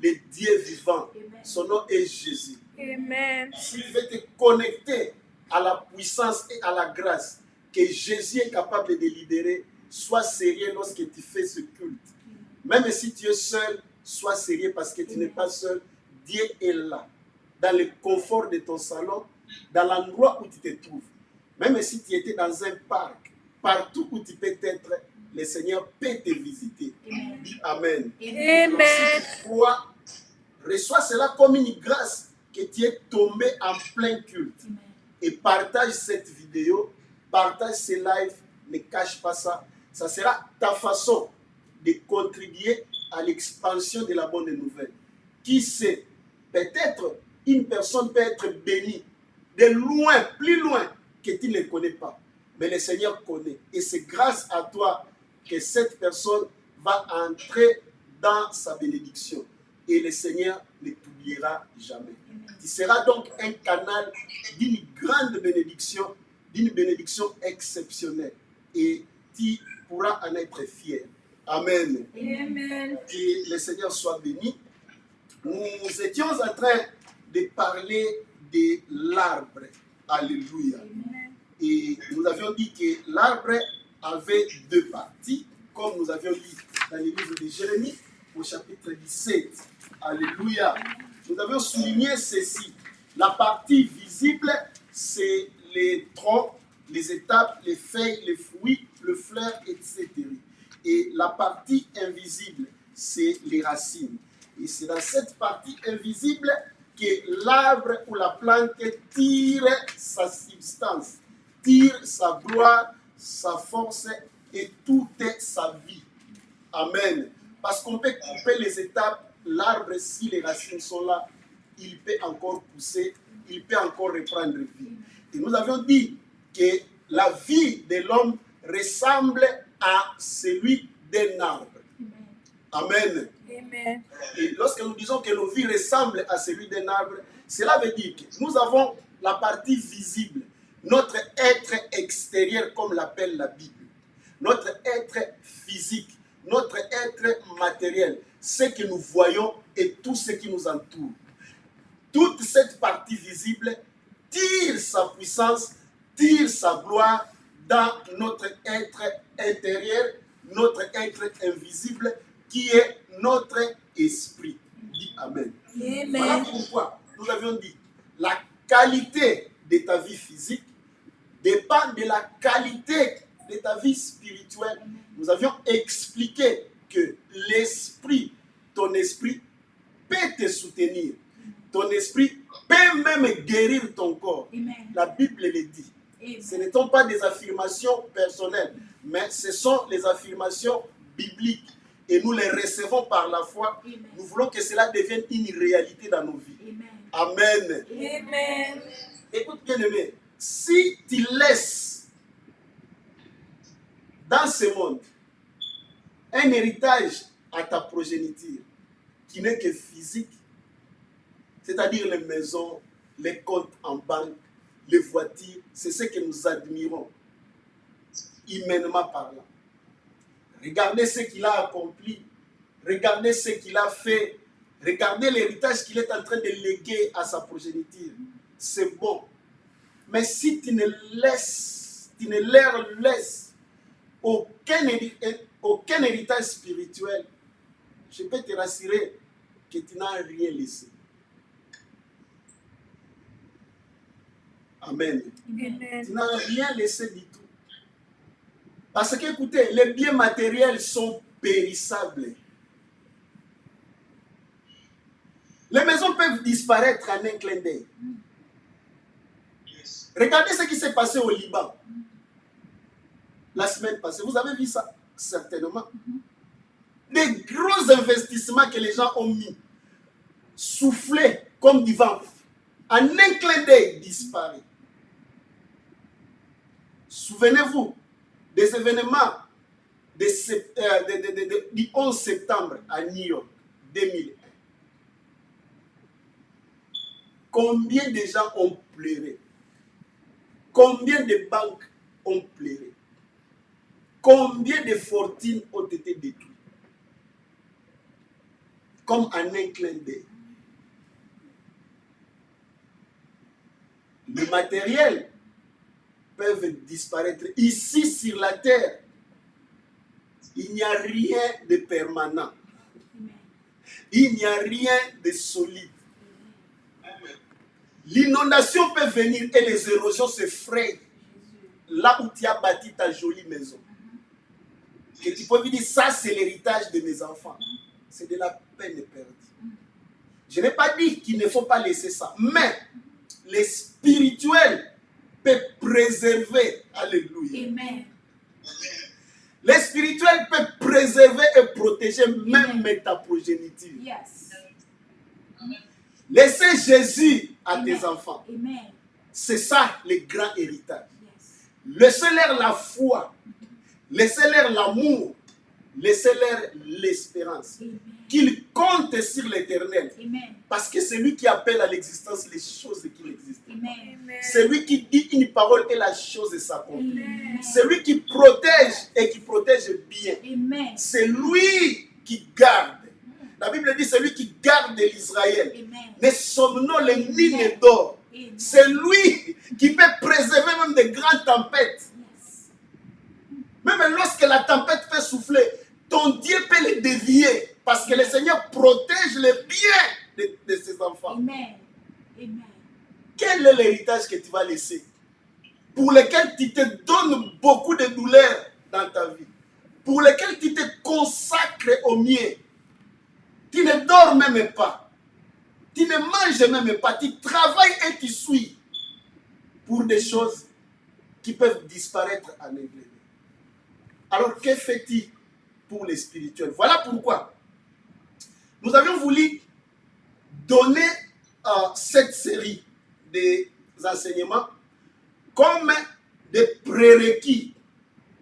le Dieu vivant. Son nom est Jésus. Amen. Si tu veux te connecter à la puissance et à la grâce que Jésus est capable de libérer, sois sérieux lorsque tu fais ce culte. Même si tu es seul, sois sérieux parce que tu n'es pas seul. Dieu est là, dans le confort de ton salon, dans l'endroit où tu te trouves. Même si tu étais dans un parc, partout où tu peux être, le Seigneur peut te visiter. Dis Amen. Amen. Si tu crois, reçois cela comme une grâce que tu es tombé en plein culte. Et partage cette vidéo, partage ce live, ne cache pas ça. Ça sera ta façon de contribuer à l'expansion de la bonne nouvelle. Qui sait, peut-être une personne peut être bénie de loin, plus loin, que tu ne connais pas. Mais le Seigneur connaît. Et c'est grâce à toi que cette personne va entrer dans sa bénédiction. Et le Seigneur ne t'oubliera jamais. Tu seras donc un canal d'une grande bénédiction, d'une bénédiction exceptionnelle. Et tu pourras en être fier. Amen. Amen. Que le Seigneur soit béni. Nous étions en train de parler de l'arbre. Alléluia. Amen. Et nous avions dit que l'arbre avait deux parties, comme nous avions dit dans le livre de Jérémie, au chapitre 17. Alléluia. Nous avions souligné ceci. La partie visible, c'est les troncs, les étapes, les feuilles, les fruits, le fleur, etc. Et la partie invisible, c'est les racines. Et c'est dans cette partie invisible que l'arbre ou la plante tire sa substance, tire sa gloire, sa force et toute sa vie. Amen. Parce qu'on peut couper les étapes, l'arbre, si les racines sont là, il peut encore pousser, il peut encore reprendre vie. Et nous avions dit que la vie de l'homme ressemble à celui d'un arbre. Amen. Amen. Et lorsque nous disons que nos vies ressemblent à celui d'un arbre, cela veut dire que nous avons la partie visible, notre être extérieur, comme l'appelle la Bible, notre être physique, notre être matériel, ce que nous voyons et tout ce qui nous entoure. Toute cette partie visible tire sa puissance, tire sa gloire dans notre être intérieur, notre être invisible, qui est notre esprit. Dis Amen. Amen. Voilà pourquoi nous avions dit la qualité de ta vie physique dépend de la qualité de ta vie spirituelle. Nous avions expliqué que l'esprit, ton esprit peut te soutenir. Ton esprit peut même guérir ton corps. La Bible le dit. Ce ne sont pas des affirmations personnelles, mais ce sont les affirmations bibliques. Et nous les recevons par la foi. Nous voulons que cela devienne une réalité dans nos vies. Amen. Amen. Écoute bien aimé, si tu laisses dans ce monde un héritage à ta progéniture qui n'est que physique, c'est-à-dire les maisons, les comptes en banque, les voitures, c'est ce que nous admirons, humainement parlant. Regardez ce qu'il a accompli, regardez ce qu'il a fait, regardez l'héritage qu'il est en train de léguer à sa progéniture. C'est bon. Mais si tu ne leur laisses aucun héritage spirituel, je peux te rassurer que tu n'as rien laissé. Amen. Amen. Tu n'as rien laissé du tout. Parce que, écoutez, les biens matériels sont périssables. Les maisons peuvent disparaître en un clin d'œil. Regardez ce qui s'est passé au Liban la semaine passée. Vous avez vu ça? Certainement. Des gros investissements que les gens ont mis, soufflés comme du vent, en un clin d'œil disparaît. Souvenez-vous des événements du 11 septembre à New York 2001. Combien de gens ont pleuré? Combien de banques ont pleuré? Combien de fortunes ont été détruites? Comme en un clin d'œil. Le matériel peut disparaître. Ici sur la terre, il n'y a rien de permanent. Il n'y a rien de solide. L'inondation peut venir et les érosions se frayent là où tu as bâti ta jolie maison. Que tu peux dire, ça c'est l'héritage de mes enfants. C'est de la peine perdue. Je n'ai pas dit qu'il ne faut pas laisser ça, mais les spirituels peuvent préserver. Alléluia. Amen. Les spirituels peuvent préserver et protéger même ta progéniture. Yes. Laissez Jésus à tes enfants. Amen. C'est ça le grand héritage. Yes. Laissez-leur la foi. Laissez-leur l'amour. Laissez-leur l'espérance. Qu'ils comptent sur l'Éternel. Parce que c'est lui qui appelle à l'existence les choses qui existent. C'est lui qui dit une parole et la chose s'accomplit. C'est lui qui protège et qui protège bien. C'est lui qui garde. La Bible dit c'est lui qui garde l'Israël. Ne sommes-nous les mines d'or. C'est lui qui peut préserver même des grandes tempêtes. Même lorsque la tempête fait souffler, ton Dieu peut les dévier. Parce que le Seigneur protège les biens de ses enfants. Amen. Amen. Quel est l'héritage que tu vas laisser? Pour lequel tu te donnes beaucoup de douleurs dans ta vie. Pour lequel tu te consacres au mieux. Tu ne dors même pas. Tu ne manges même pas. Tu travailles et tu suis. Pour des choses qui peuvent disparaître en un clin d'œil. Alors que fait-il pour les spirituels? Voilà pourquoi nous avions voulu donner cette série des enseignements comme des prérequis.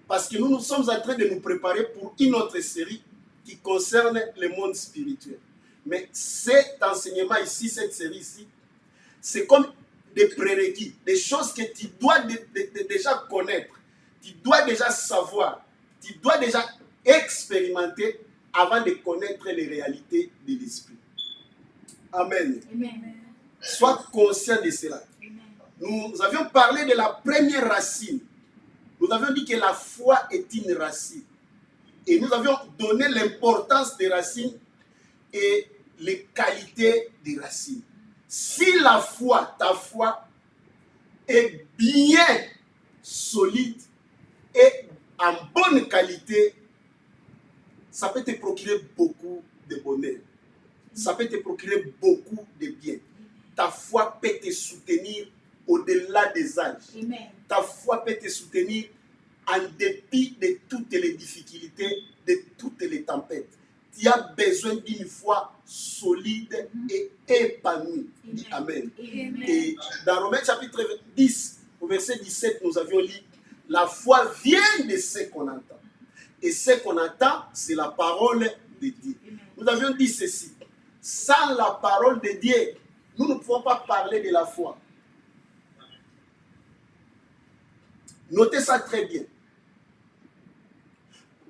Parce que nous sommes en train de nous préparer pour une autre série qui concerne le monde spirituel. Mais cet enseignement ici, cette série ici, c'est comme des prérequis, des choses que tu dois déjà connaître, tu dois déjà savoir, tu dois déjà expérimenter avant de connaître les réalités de l'esprit. Amen. Amen. Sois conscient de cela. Amen. Nous avions parlé de la première racine. Nous avions dit que la foi est une racine. Et nous avions donné l'importance des racines et les qualités des racines. Si la foi, ta foi, est bien solide et en bonne qualité, ça peut te procurer beaucoup de bonheur. Ça peut te procurer beaucoup de bien. Ta foi peut te soutenir au-delà des âges. Amen. Ta foi peut te soutenir en dépit de toutes les difficultés, de toutes les tempêtes. Tu as besoin d'une foi solide et épanouie. Dis Amen. Amen. Et dans Romains chapitre 10, au verset 17, nous avions lu, la foi vient de ce qu'on entend. Et ce qu'on entend, c'est la parole de Dieu. Nous avions dit ceci, sans la parole de Dieu, nous ne pouvons pas parler de la foi. Notez ça très bien.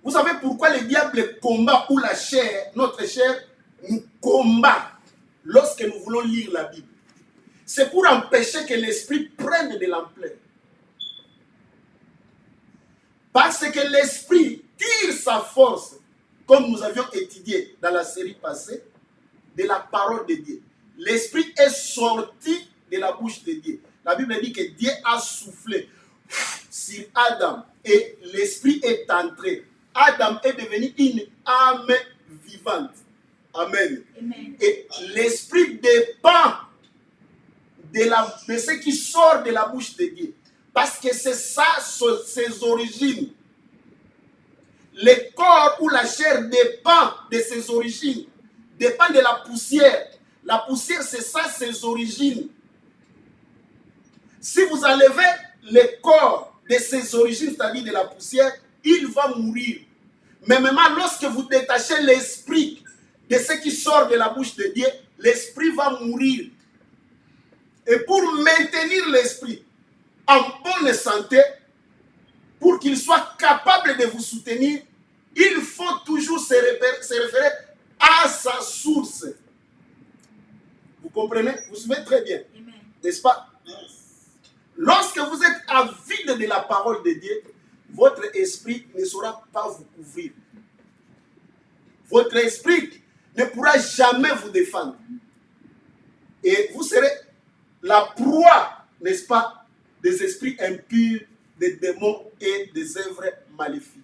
Vous savez pourquoi le diable combat ou la chair, notre chair, nous combat lorsque nous voulons lire la Bible. C'est pour empêcher que l'esprit prenne de l'ampleur. Parce que l'esprit tire sa force, comme nous avions étudié dans la série passée, de la parole de Dieu. L'esprit est sorti de la bouche de Dieu. La Bible dit que Dieu a soufflé sur Adam et l'esprit est entré. Adam est devenu une âme vivante. Amen. Amen. Et l'esprit dépend de ce qui sort de la bouche de Dieu. Parce que c'est ça, ses origines. Le corps ou la chair dépend de ses origines. Dépend de la poussière. La poussière, c'est ça, ses origines. Si vous enlevez le corps de ses origines, c'est-à-dire de la poussière, il va mourir. Mais même lorsque vous détachez l'esprit de ce qui sort de la bouche de Dieu, l'esprit va mourir. Et pour maintenir l'esprit en bonne santé, pour qu'il soit capable de vous soutenir, il faut toujours se référer à sa source. Vous comprenez? Vous suivez très bien. N'est-ce pas? Lorsque vous êtes avide de la parole de Dieu, votre esprit ne saura pas vous couvrir. Votre esprit ne pourra jamais vous défendre. Et vous serez la proie, n'est-ce pas, des esprits impurs, des démons et des œuvres maléfiques.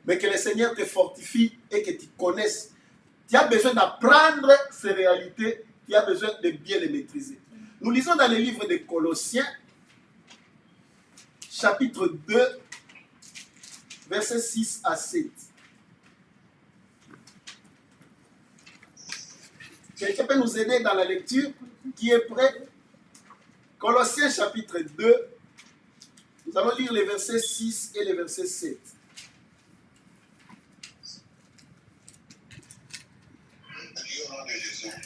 Mais que le Seigneur te fortifie et que tu connaisses. Tu as besoin d'apprendre ces réalités, tu as besoin de bien les maîtriser. Nous lisons dans le livre de Colossiens, chapitre 2, versets 6 à 7. Quelqu'un peut nous aider dans la lecture? Qui est prêt? Colossiens chapitre 2, nous allons lire les versets 6 et les versets 7.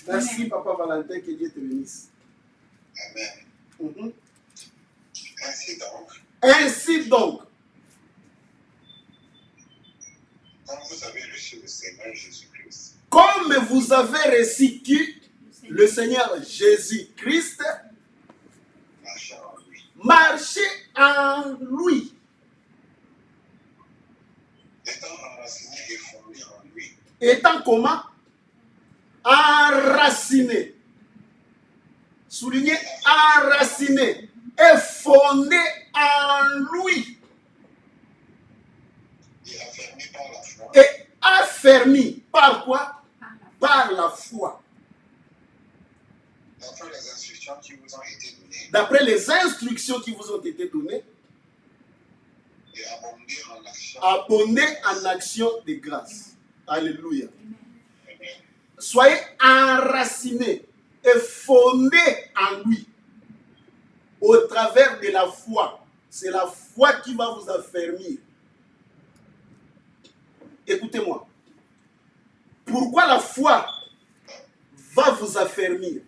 Merci, Papa Valentin, que Dieu te bénisse. Amen. Ainsi donc, comme vous avez reçu le Seigneur Jésus-Christ, comme vous avez reçu le Seigneur Jésus-Christ, marchez en lui, marchez en lui, étant enraciné et fondé en lui, étant comment? Enraciné. Soulignez, enraciné et fondé en lui. et affermi par la foi, Et affermi par quoi? Par la foi. d'après les instructions qui vous ont été données, D'après les instructions qui vous ont été données, et abonder en action. abonnez en action de grâce. Alléluia. Amen. Soyez enracinés et fondés en lui au travers de la foi. C'est la foi qui va vous affermir. Écoutez-moi. Pourquoi la foi va vous affermir?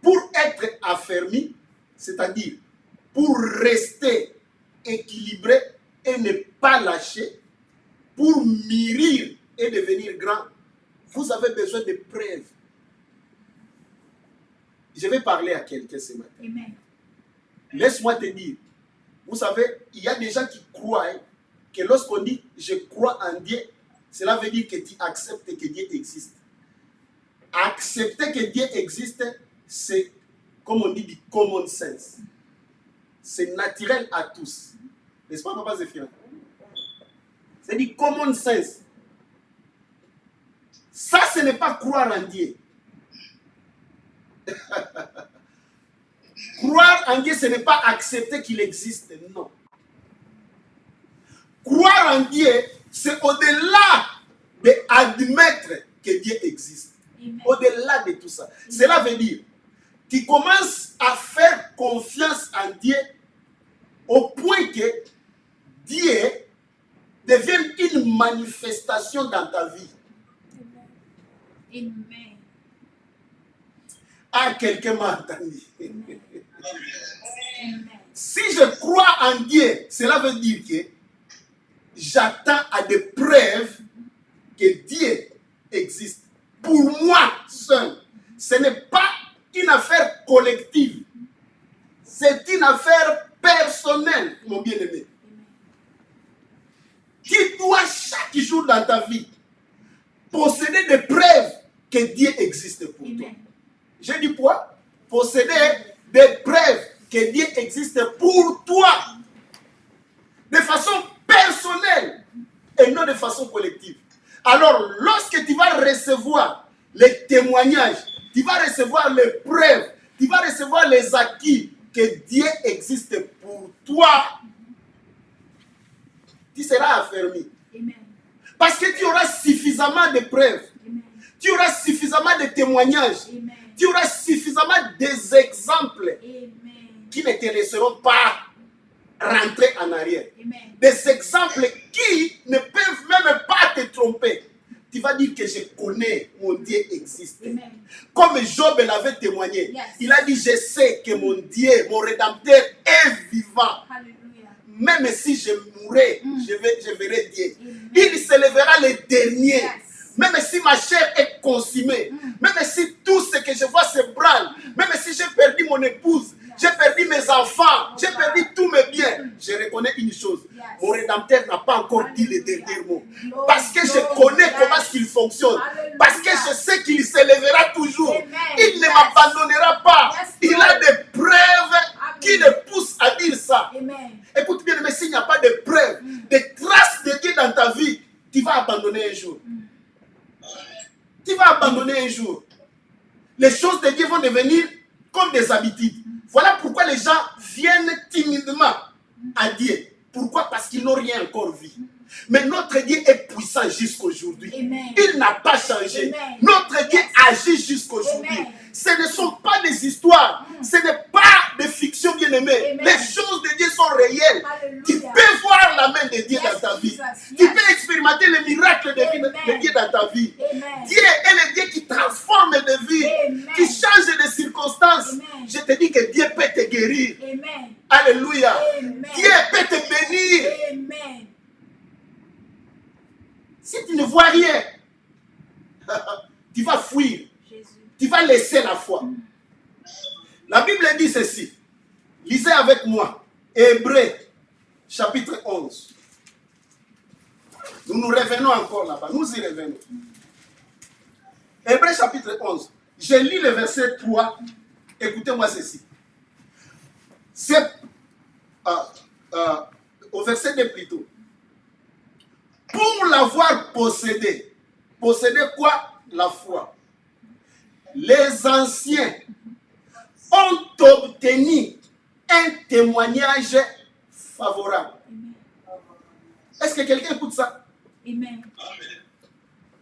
Pour être affermi, c'est-à-dire pour rester équilibré et ne pas lâcher, pour mûrir et devenir grand, vous avez besoin de preuves. Je vais parler à quelqu'un ce matin. Amen. Laisse-moi te dire, vous savez, il y a des gens qui croient que lorsqu'on dit « je crois en Dieu », cela veut dire que tu acceptes que Dieu existe. Accepter que Dieu existe, c'est comme on dit, du common sense. C'est naturel à tous. N'est-ce pas, papa Zéphirin? C'est du common sense. Ça, ce n'est pas croire en Dieu. Croire en Dieu, ce n'est pas accepter qu'il existe. Non. Croire en Dieu, c'est au-delà d'admettre que Dieu existe. Au-delà de tout ça. Amen. Cela veut dire, tu commences à faire confiance en Dieu au point que Dieu devienne une manifestation dans ta vie. Amen. Ah, quelqu'un m'a entendu. Si je crois en Dieu, cela veut dire que j'attends à des preuves que Dieu existe. Pour moi seul, ce n'est pas une affaire collective. C'est une affaire personnelle, mon bien-aimé. Tu dois chaque jour dans ta vie posséder des preuves que Dieu existe pour toi. J'ai dit quoi? Posséder des preuves que Dieu existe pour toi. De façon personnelle et non de façon collective. Alors, lorsque tu vas recevoir les témoignages, tu vas recevoir les preuves, tu vas recevoir les acquis que Dieu existe pour toi, tu seras affermi. Amen. Parce que tu auras suffisamment de preuves, amen, tu auras suffisamment de témoignages, amen, tu auras suffisamment des exemples, amen, qui ne te laisseront pas rentrer en arrière. Amen. Des exemples qui ne peuvent même pas te tromper. Tu vas dire que je connais, mon Dieu existe. Amen. Comme Job l'avait témoigné. Yes. Il a dit, je sais que mon Dieu, mon Rédempteur est vivant. Alléluia. Même si je mourrais, je verrai Dieu. Amen. Il se lèvera le dernier. Yes. Même si ma chair est consumée, même si tout ce que je vois se branle, même si j'ai perdu mon épouse, j'ai perdu mes enfants, j'ai perdu tous mes biens, je reconnais une chose. Mon Rédempteur n'a pas encore dit le dernier mot. Parce que je connais comment il fonctionne. Parce que je sais qu'il se lèvera toujours. Il ne m'abandonnera pas. Il a des preuves qui le poussent à dire ça. Écoute bien, mais s'il n'y a pas de preuves, de traces de Dieu dans ta vie, tu vas abandonner un jour. Tu vas abandonner un jour. Les choses de Dieu vont devenir comme des habitudes. Voilà pourquoi les gens viennent timidement à Dieu. Pourquoi? Parce qu'ils n'ont rien encore vu. Mais notre Dieu est puissant jusqu'aujourd'hui. Il n'a pas changé. Amen. Notre Dieu agit jusqu'aujourd'hui. Ce ne sont pas des histoires. Ce n'est pas des fictions bien-aimées. Les choses de Dieu sont réelles. Alléluia. Tu peux voir la main de Dieu dans ta vie. Tu peux expérimenter le miracle de Dieu dans ta vie. Amen. Dieu est le Dieu qui transforme des vies, qui change de circonstances. Amen. Je te dis que Dieu peut te guérir. Amen. Alléluia. Amen. Dieu peut te bénir. Amen. Si tu ne vois rien, tu vas fuir. Jésus. Tu vas laisser la foi. La Bible dit ceci. Lisez avec moi. Hébreux, chapitre 11. Nous revenons encore là-bas. Nous y revenons. Hébreux, chapitre 11. Je lis le verset 3. Écoutez-moi ceci. C'est au verset 2 plutôt. Pour l'avoir possédé. Posséder quoi? La foi. Les anciens ont obtenu un témoignage favorable. Est-ce que quelqu'un écoute ça? Amen.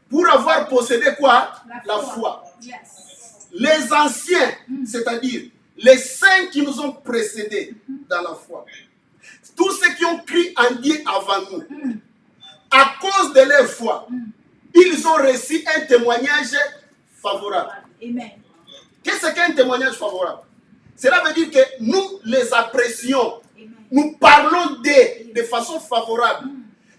Pour avoir possédé quoi? La foi. Yes. Les anciens, c'est-à-dire les saints qui nous ont précédés dans la foi. Tous ceux qui ont cru en Dieu avant nous. À cause de leur foi, ils ont reçu un témoignage favorable. Amen. Qu'est-ce qu'un témoignage favorable? Cela veut dire que nous les apprécions. Amen. Nous parlons d'eux de façon favorable.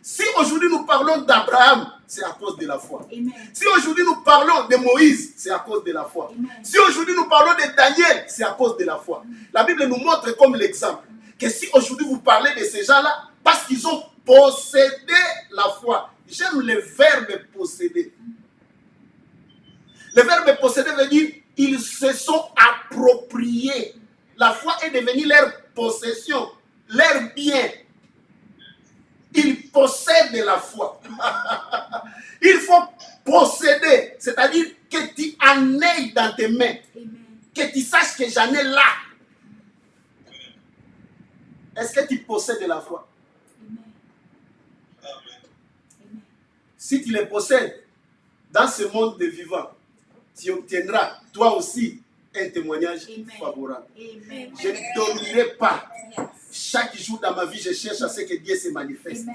Si aujourd'hui nous parlons d'Abraham, c'est à cause de la foi. Amen. Si aujourd'hui nous parlons de Moïse, c'est à cause de la foi. Amen. Si aujourd'hui nous parlons de Daniel, c'est à cause de la foi. La Bible nous montre comme l'exemple que si aujourd'hui vous parlez de ces gens-là, parce qu'ils ont possédé la foi. J'aime le verbe posséder. Le verbe posséder veut dire ils se sont appropriés. La foi est devenue leur possession, leur bien. Ils possèdent la foi. Il faut posséder, c'est-à-dire que tu en aies dans tes mains, que tu saches que j'en ai là. Est-ce que tu possèdes la foi? Si tu les possèdes dans ce monde de vivants, tu obtiendras toi aussi un témoignage favorable. Je ne dormirai pas. Chaque jour dans ma vie, je cherche à ce que Dieu se manifeste.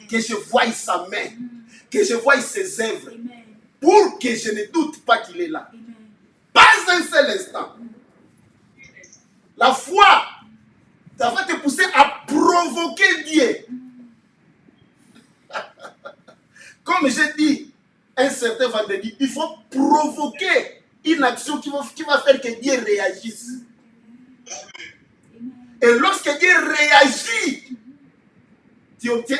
Que je voie sa main, que je voie ses œuvres, pour que je ne doute pas qu'il est là. Pas un seul instant. La foi, ça va te pousser à provoquer Dieu. Comme j'ai dit un certain vendredi, il faut provoquer une action qui va faire que Dieu réagisse. Et lorsque Dieu réagit, tu obtiens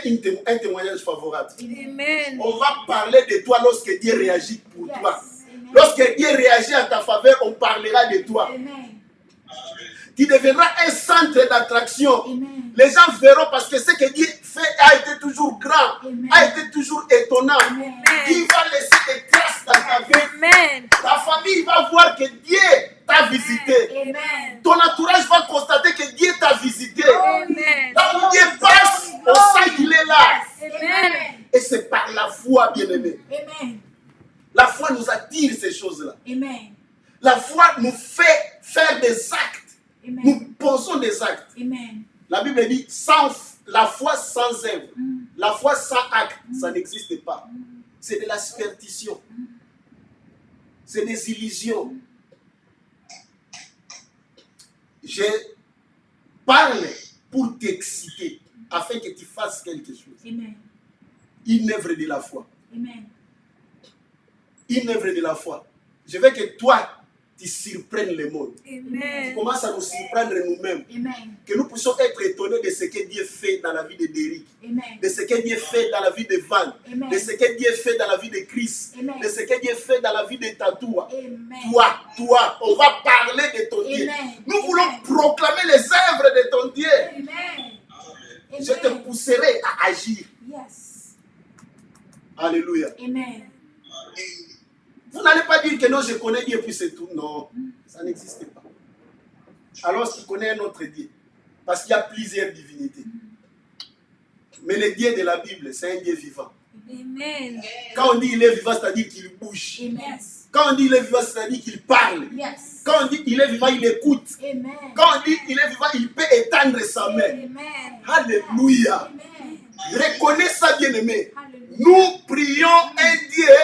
un témoignage favorable. Amen. On va parler de toi lorsque Dieu réagit pour toi. Lorsque Dieu réagit en ta faveur, on parlera de toi. Amen. Tu deviendras un centre d'attraction. Les gens verront parce que ce que Dieu fait a été toujours grand, a été toujours étonnant. Il va laisser des traces dans ta vie. Amen. Ta famille va voir que Dieu t'a visité. Amen. Ton entourage va constater que Dieu t'a visité. Amen. Là où Dieu passe, on sait qu'il est là. Amen. Et c'est par la foi, bien-aimé. Amen. La foi nous attire ces choses-là. Amen. La foi nous fait faire des actes. Amen. Nous posons des actes. Amen. La Bible dit, la foi sans œuvre, la foi sans acte, ça n'existe pas. C'est de la superstition. C'est des illusions. Je parle pour t'exciter, afin que tu fasses quelque chose. Amen. Une œuvre de la foi. Amen. Une œuvre de la foi. Je veux que toi, tu surprennes le monde. Amen. Tu commences à nous surprendre nous-mêmes. Amen. Que nous puissions être étonnés de ce que Dieu fait dans la vie de Derrick, Amen. de ce que Dieu fait dans la vie de Van, Amen. de ce que Dieu fait dans la vie de Chris, Amen. de ce que Dieu fait dans la vie de Tatoua. Amen. Toi, on va parler de ton Dieu. Amen. Nous voulons proclamer les œuvres de ton Dieu. Amen. Je te pousserai à agir. Yes. Alléluia. Amen. Vous n'allez pas dire que non, je connais Dieu puis c'est tout. Non, ça n'existe pas. Alors tu connais un autre Dieu. Parce qu'il y a plusieurs divinités. Mais le Dieu de la Bible, c'est un Dieu vivant. Amen. Quand on dit il est vivant, c'est-à-dire qu'il bouge. Amen. Quand on dit il est vivant, c'est-à-dire qu'il parle. Yes. Quand on dit il est vivant, il écoute. Amen. Quand on dit il est vivant, il peut étendre sa main. Amen. Alléluia. Amen. Reconnais ça, bien-aimé. Alléluia. Nous prions un Dieu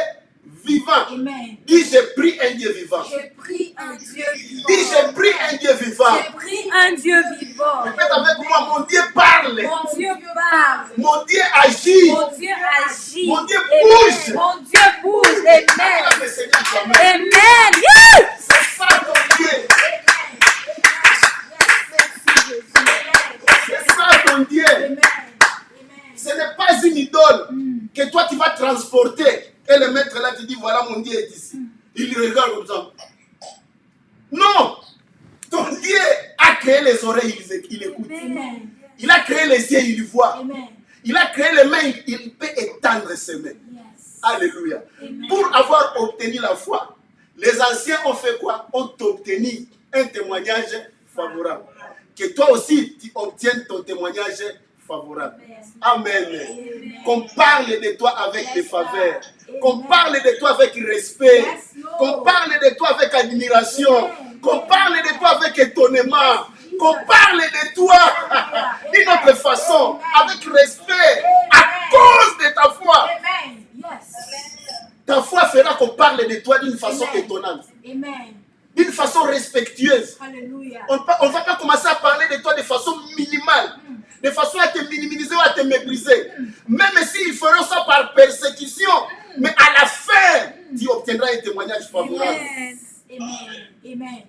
vivant. Amen. Dis, j'ai pris un Dieu vivant. J'ai pris un Dieu vivant. Dis, j'ai pris un Dieu vivant. J'ai pris un Dieu vivant. Répète avec moi, mon Dieu parle. Mon Dieu parle. Mon Dieu agit. Mon Dieu agit. Mon Dieu Amen. bouge. Mon Dieu bouge. Amen. Acclame le Seigneur toi-même. Amen. Yeah. C'est ça ton Dieu. C'est ça ton Dieu. Amen. Ce n'est pas une idole que toi tu vas transporter et le mettre là, tu dis voilà mon Dieu est ici. Il regarde comme ça. Non! Ton Dieu a créé les oreilles, il écoute. Amen. Il a créé les yeux, il voit. Amen. Il a créé les mains, il peut étendre ses mains. Yes. Alléluia. Amen. Pour avoir obtenu la foi, les anciens ont fait quoi? Ont obtenu un témoignage favorable. Que toi aussi, tu obtiennes ton témoignage favorable. Amen. Qu'on parle de toi avec des faveurs. Qu'on parle de toi avec respect. Qu'on parle de toi avec admiration. Qu'on parle de toi avec étonnement. Qu'on parle de toi d'une autre façon, avec respect, à cause de ta foi. Amen. Yes. Ta foi fera qu'on parle de toi d'une façon étonnante, Amen. d'une façon respectueuse. Hallelujah. On ne va pas commencer à parler de toi de façon minimale, de façon à te minimiser ou à te mépriser. Même s'ils feront ça par persécution, mais à la fin, tu obtiendras un témoignage favorable. Yes. Amen. Amen.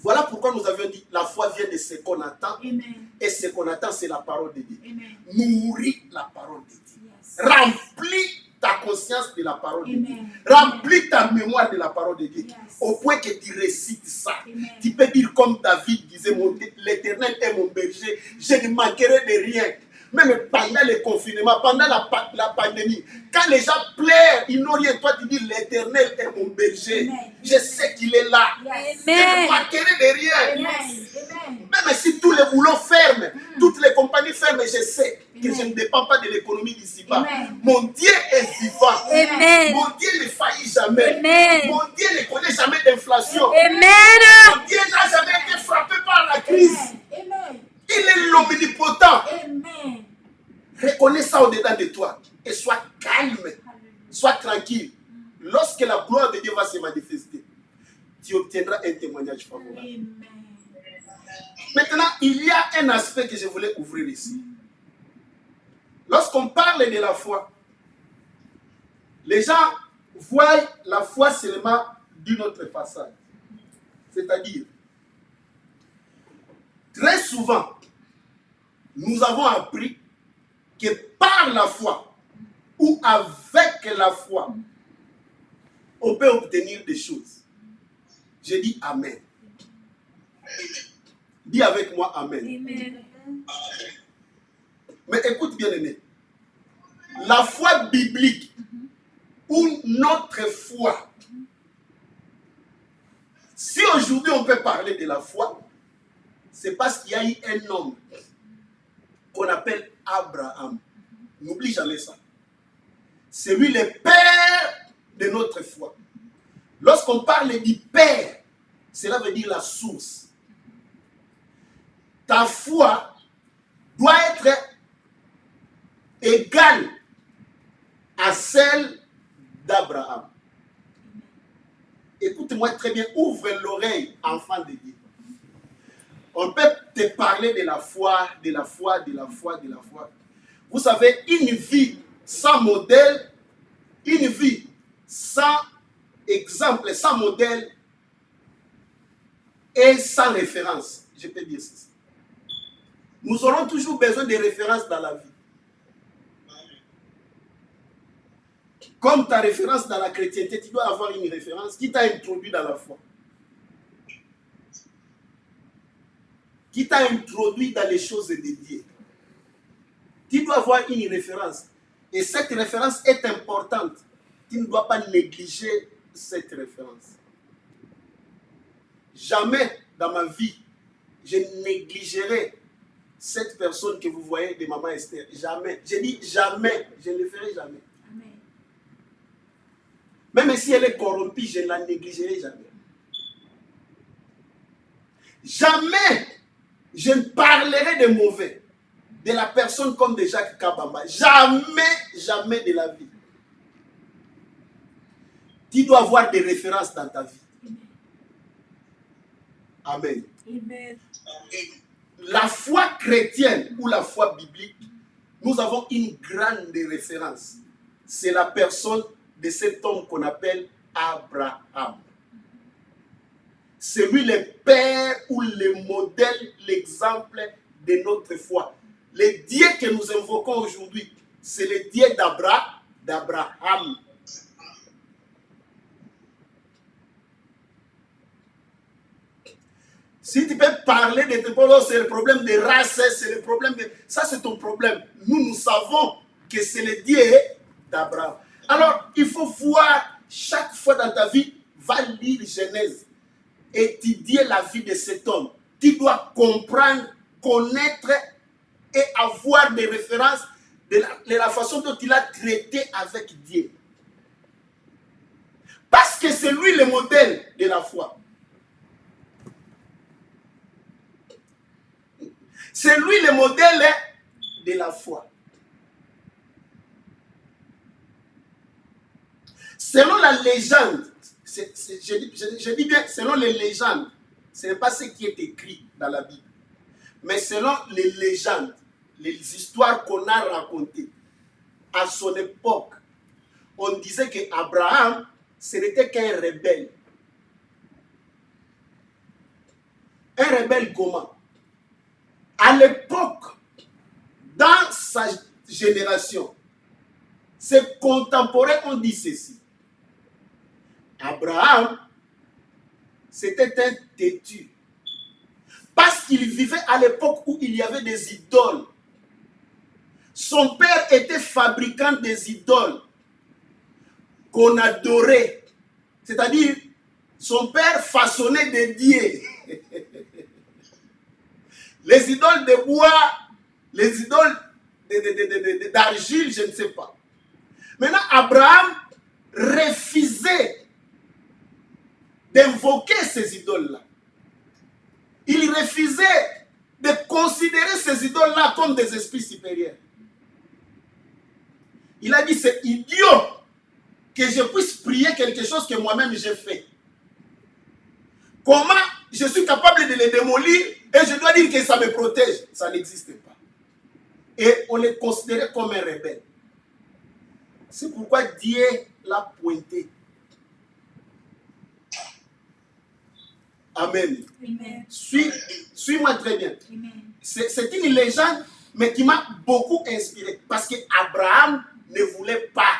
Voilà pourquoi nous avions dit la foi vient de ce qu'on attend. Amen. Et ce qu'on attend, c'est la parole de Dieu. Amen. Nourris la parole de Dieu. Yes. Remplis ta conscience de la parole de Dieu. Amen. Remplis ta mémoire de la parole de Dieu. Yes. Au point que tu récites ça. Amen. Tu peux dire comme David disait, l'Éternel est mon berger, je ne manquerai de rien. Même pendant le confinement, pendant la pandémie, quand les gens pleurent, ils n'ont rien. Toi, tu dis, l'Éternel est mon berger. Amen. Je sais qu'il est là. Yes. Je ne manquerai de rien. Amen. Amen. Même si tous les boulots ferment, toutes les compagnies ferment, je sais que Amen. je ne dépends pas de l'économie d'ici-bas. Amen. Mon Dieu est vivant. Amen. Mon Dieu ne faillit jamais. Amen. Mon Dieu ne connaît jamais d'inflation. Amen. Mon Dieu n'a jamais été frappé par la crise. Amen. Il est l'omnipotent. Amen. Reconnais ça au-dedans de toi et sois calme, sois tranquille. Lorsque la gloire de Dieu va se manifester, tu obtiendras un témoignage favorable. Amen. Maintenant, il y a un aspect que je voulais ouvrir ici. Lorsqu'on parle de la foi, les gens voient la foi seulement d'une autre façade. C'est-à-dire, très souvent, nous avons appris que par la foi ou avec la foi, on peut obtenir des choses. Je dis Amen. Dis avec moi Amen. Amen. Mais écoute bien aimé, la foi biblique ou notre foi, si aujourd'hui on peut parler de la foi, c'est parce qu'il y a eu un homme qu'on appelle Abraham. N'oublie jamais ça. C'est lui le père de notre foi. Lorsqu'on parle du père, cela veut dire la source. Ta foi doit être égale à celle d'Abraham. Écoute-moi très bien, ouvre l'oreille, enfant de Dieu. On peut te parler de la foi, de la foi, de la foi, de la foi. Vous savez, une vie sans modèle, une vie sans exemple, sans modèle et sans référence. Je peux dire ceci. Nous aurons toujours besoin de références dans la vie. Comme ta référence dans la chrétienté, tu dois avoir une référence qui t'a introduit dans la foi. Qui t'a introduit dans les choses de Dieu. Tu dois avoir une référence. Et cette référence est importante. Tu ne dois pas négliger cette référence. Jamais dans ma vie, je négligerai cette personne que vous voyez de Maman Esther. Jamais. Je dis jamais. Je ne le ferai jamais. Amen. Même si elle est corrompue, je ne la négligerai jamais. Jamais je ne parlerai de mauvais de la personne comme de Jacques Kabamba. Jamais, jamais de la vie. Tu dois avoir des références dans ta vie. Amen. Amen. La foi chrétienne ou la foi biblique, nous avons une grande référence. C'est la personne de cet homme qu'on appelle Abraham. C'est lui le père ou le modèle, l'exemple de notre foi. Le Dieu que nous invoquons aujourd'hui, c'est le Dieu d'Abraham. Si tu peux parler de tes problèmes, c'est le problème de race, c'est le problème de... Ça, c'est ton problème. Nous savons que c'est le Dieu d'Abraham. Alors, il faut voir, chaque fois dans ta vie, va lire Genèse, étudier la vie de cet homme. Tu dois comprendre, connaître et avoir des références de la façon dont il a traité avec Dieu. Parce que c'est lui le modèle de la foi. C'est lui le modèle de la foi. Selon la légende, je dis bien selon les légendes, ce n'est pas ce qui est écrit dans la Bible, mais selon les légendes, les histoires qu'on a racontées, à son époque, on disait qu'Abraham, ce n'était qu'un rebelle. Un rebelle comment? À l'époque, dans sa génération, Ses contemporains ont dit ceci. Abraham, c'était un têtu. Parce qu'il vivait à l'époque où il y avait des idoles. Son père était fabricant des idoles qu'on adorait. C'est-à-dire, son père façonnait des dieux. Les idoles de bois, les idoles d'argile, je ne sais pas. Maintenant, Abraham refusait d'invoquer ces idoles-là. Il refusait de considérer ces idoles-là comme des esprits supérieurs. Il a dit, c'est idiot que je puisse prier quelque chose que moi-même j'ai fait. Comment je suis capable de les démolir et je dois dire que ça me protège? Ça n'existe pas. Et on les considérait comme un rebelle. C'est pourquoi Dieu l'a pointé. Amen. Amen. Suis-moi très bien. C'est une légende, mais qui m'a beaucoup inspiré. Parce qu'Abraham ne voulait pas.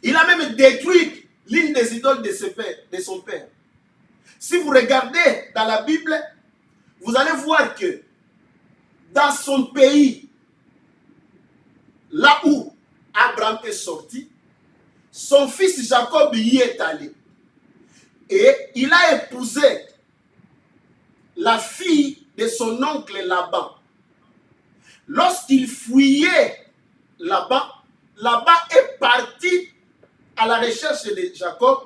Il a même détruit l'une des idoles de son père. Si vous regardez dans la Bible, vous allez voir que dans son pays, là où Abraham est sorti, son fils Jacob y est allé. Et il a épousé la fille de son oncle Laban. Lorsqu'il fuyait Laban est parti à la recherche de Jacob.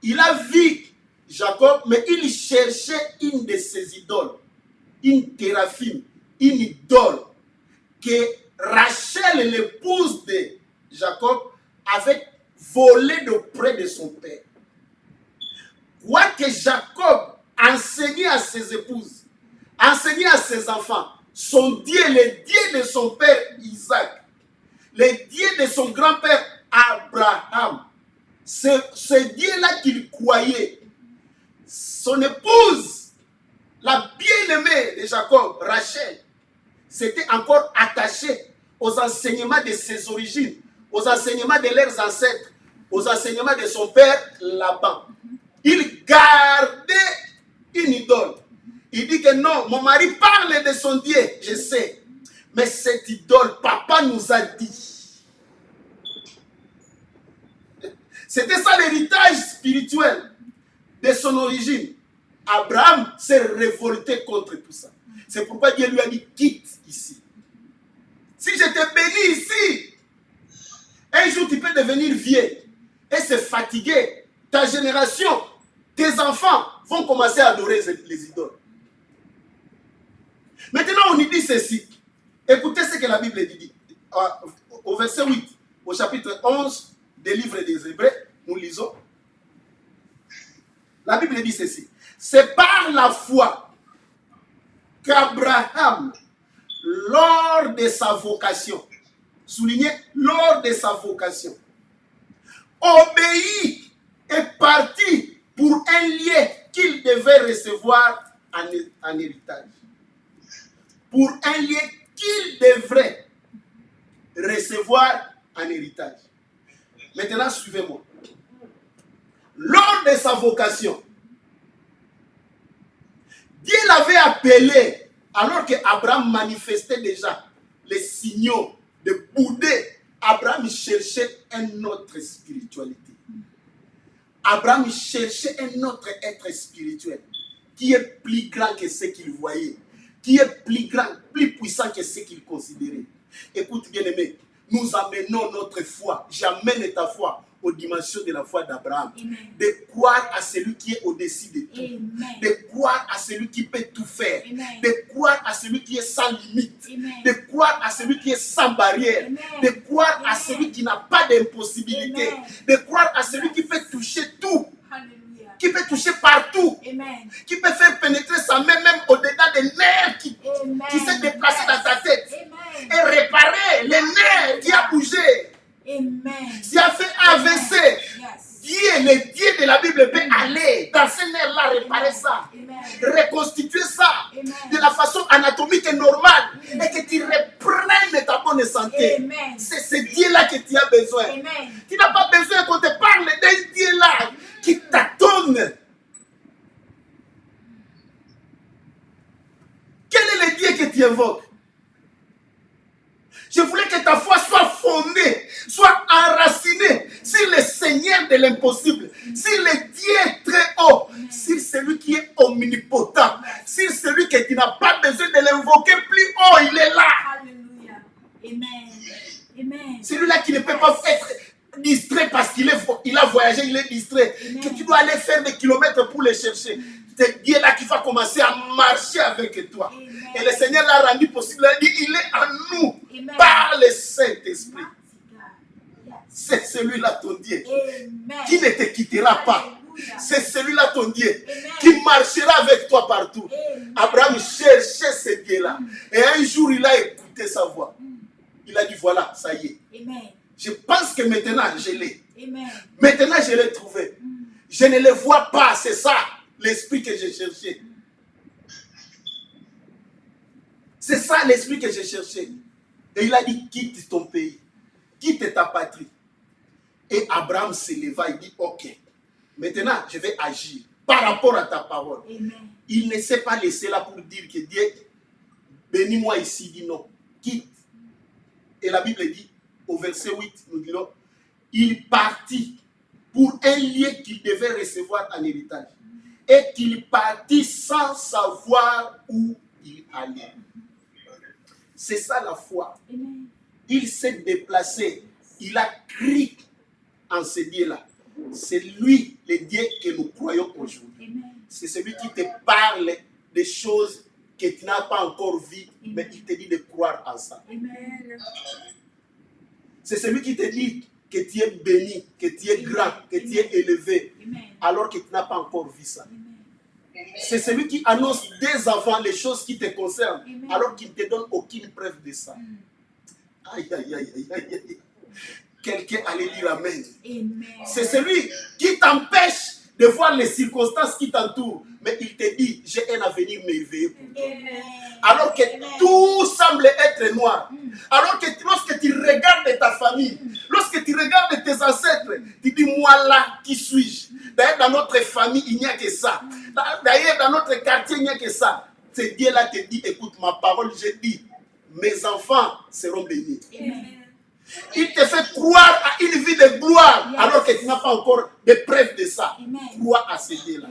Il a vu Jacob, mais il cherchait une de ses idoles, une téraphim, une idole que Rachel, l'épouse de Jacob, avait volée d'auprès de son père. Quoique Jacob enseignait à ses épouses, enseignait à ses enfants, son Dieu, le Dieu de son père Isaac, le Dieu de son grand-père Abraham, ce Dieu-là qu'il croyait. Son épouse, la bien-aimée de Jacob, Rachel, s'était encore attachée aux enseignements de ses origines, aux enseignements de leurs ancêtres, aux enseignements de son père Laban. Il gardait une idole. Il dit que non, mon mari parle de son Dieu, je sais. Mais cette idole, papa nous a dit. C'était ça l'héritage spirituel de son origine. Abraham s'est révolté contre tout ça. C'est pourquoi Dieu lui a dit, quitte ici. Si je te bénis ici, un jour tu peux devenir vieux et se fatiguer. Ta génération, tes enfants vont commencer à adorer les idoles. Maintenant, on y dit ceci. Écoutez ce que la Bible dit. Au verset 8, au chapitre 11 des livres des Hébreux, nous lisons. La Bible dit ceci. C'est par la foi qu'Abraham, lors de sa vocation, soulignez, lors de sa vocation, obéit et parti pour un lien qu'il devait recevoir en héritage. Pour un lien qu'il devrait recevoir en héritage. Maintenant, suivez-moi. Lors de sa vocation, Dieu l'avait appelé, alors qu'Abraham manifestait déjà les signaux de bouder. Abraham cherchait une autre spiritualité. Abraham cherchait un autre être spirituel qui est plus grand que ce qu'il voyait, qui est plus grand, plus puissant que ce qu'il considérait. Écoute, bien-aimé, nous amenons notre foi, j'amène ta foi aux dimensions de la foi d'Abraham. De croire à celui qui est au-dessus de tout. Amen. De croire à celui qui peut tout faire. Amen. De croire à celui qui est sans limite. Amen. De croire à celui qui est sans barrière. Amen. De croire Amen. À celui qui n'a pas d'impossibilité. Amen. De croire à celui qui peut toucher tout. Alléluia. Qui peut toucher partout. Amen. Qui peut faire pénétrer sa main même au-delà des nerfs qui s'est déplacé dans ta tête. Amen. Et réparer les nerfs qui a bougé. Amen. Qui a fait AVC. Yes. le Dieu de la Bible peut aller dans ce nerf-là, réparer ça, reconstituer ça de la façon anatomique et normale et que tu reprennes ta bonne santé. C'est ce Dieu-là que tu as besoin. Tu n'as pas besoin qu'on te parle d'un Dieu-là qui t'attend. Quel est le Dieu que tu invoques? Je voulais que ta foi soit fondée, soit enracinée sur le Seigneur de l'impossible, sur le Dieu très haut, sur celui qui est omnipotent, sur celui que tu n'as pas besoin de l'invoquer plus haut, il est là. Alléluia. Amen. Celui-là qui ne peut pas être distrait parce qu'il a voyagé, il est distrait, que tu dois aller faire des kilomètres pour le chercher. C'est Dieu-là qui va commencer à marcher avec toi. Et le Seigneur l'a rendu possible. Il dit, il est en nous par le Saint-Esprit. C'est celui-là ton Dieu qui ne te quittera pas. C'est celui-là ton Dieu qui marchera avec toi partout. Abraham cherchait ce Dieu-là. Et un jour, il a écouté sa voix. Il a dit, voilà, ça y est. Je pense que maintenant, je l'ai. Maintenant, je l'ai trouvé. Je ne le vois pas, c'est ça. L'esprit que j'ai cherché. C'est ça l'esprit que j'ai cherché. Et il a dit, quitte ton pays. Quitte ta patrie. Et Abraham se leva et dit, ok. Maintenant, je vais agir par rapport à ta parole. Il ne s'est pas laissé là pour dire que Dieu, bénis-moi ici, dit non. Quitte. Et la Bible dit, au verset 8, nous dirons, il partit pour un lieu qu'il devait recevoir en héritage. Et qu'il partit sans savoir où il allait. C'est ça la foi. Il s'est déplacé. Il a crié en ce Dieu-là. C'est lui, le Dieu que nous croyons aujourd'hui. C'est celui qui te parle des choses que tu n'as pas encore vues, mais il te dit de croire en ça. C'est celui qui te dit que tu es béni, que tu es grand, que tu es élevé, alors que tu n'as pas encore vu ça. C'est celui qui annonce dès avant les choses qui te concernent, alors qu'il ne te donne aucune preuve de ça. Aïe, aïe, aïe, aïe, aïe. Quelqu'un allait dire Amen. C'est celui qui t'empêche de voir les circonstances qui t'entourent, mais il te dit, j'ai un avenir merveilleux pour toi. Alors que tout semble être noir. Alors que lorsque tu regardes ta famille, lorsque tu regardes tes ancêtres, tu dis, moi là, qui suis-je? D'ailleurs, dans notre famille, il n'y a que ça. D'ailleurs, dans notre quartier, il n'y a que ça. Ce Dieu-là te dit, écoute ma parole, je dis, mes enfants seront bénis. Il te fait croire à une vie de gloire, alors que tu n'as pas encore de preuves de ça. Crois à ce Dieu-là.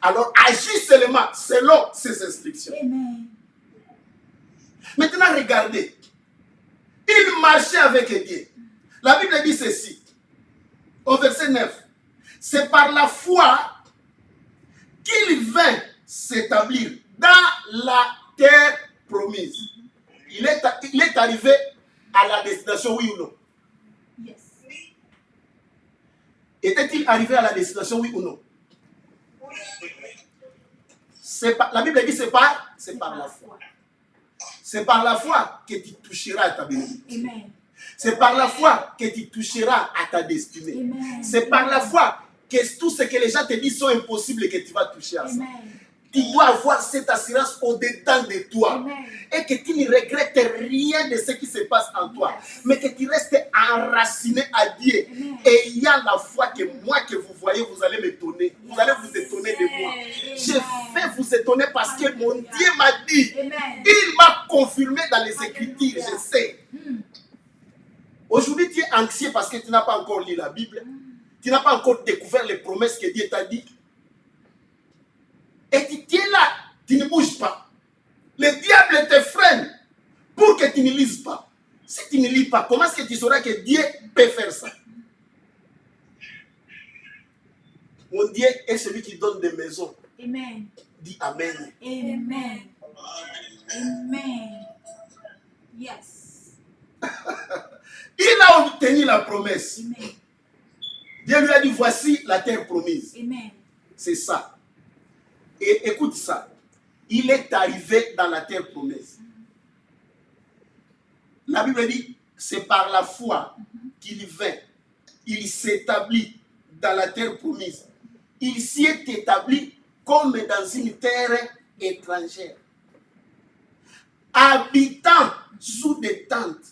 Alors, agis seulement selon ses instructions. Maintenant, regardez. Il marchait avec Dieu. La Bible dit ceci, au verset 9. C'est par la foi qu'il vint s'établir dans la terre promise. Il est arrivé à la destination, oui ou non? Était-il arrivé à la destination, oui ou non? La Bible dit c'est par la foi. C'est par la foi que tu toucheras à ta bénédiction. C'est par la foi que tu toucheras à ta destinée. C'est par la foi que tout ce que les gens te disent sont impossibles et que tu vas toucher à ça. Tu dois avoir cette assurance au-dedans de toi. Et que tu ne regrettes rien de ce qui se passe en toi. Mais que tu restes enraciné à Dieu. Et ayant la foi que moi que vous voyez, vous allez m'étonner. Vous allez vous étonner de moi. Je vais vous étonner parce que mon Dieu m'a dit. Il m'a confirmé dans les Écritures. Je sais. Aujourd'hui, tu es anxieux parce que tu n'as pas encore lu la Bible. Tu n'as pas encore découvert les promesses que Dieu t'a dit. Et tu es là, tu ne bouges pas. Le diable te freine pour que tu ne lises pas. Si tu ne lis pas, comment est-ce que tu sauras que Dieu peut faire ça? Mon Dieu est celui qui donne des maisons. Amen. Dis Amen. Amen. Amen. Yes. Il a obtenu la promesse. Amen. Dieu lui a dit, voici la terre promise. Amen. C'est ça. Et écoute ça. Il est arrivé dans la terre promise. La Bible dit, c'est par la foi qu'il vint. Il s'établit dans la terre promise. Il s'y est établi comme dans une terre étrangère, habitant sous des tentes,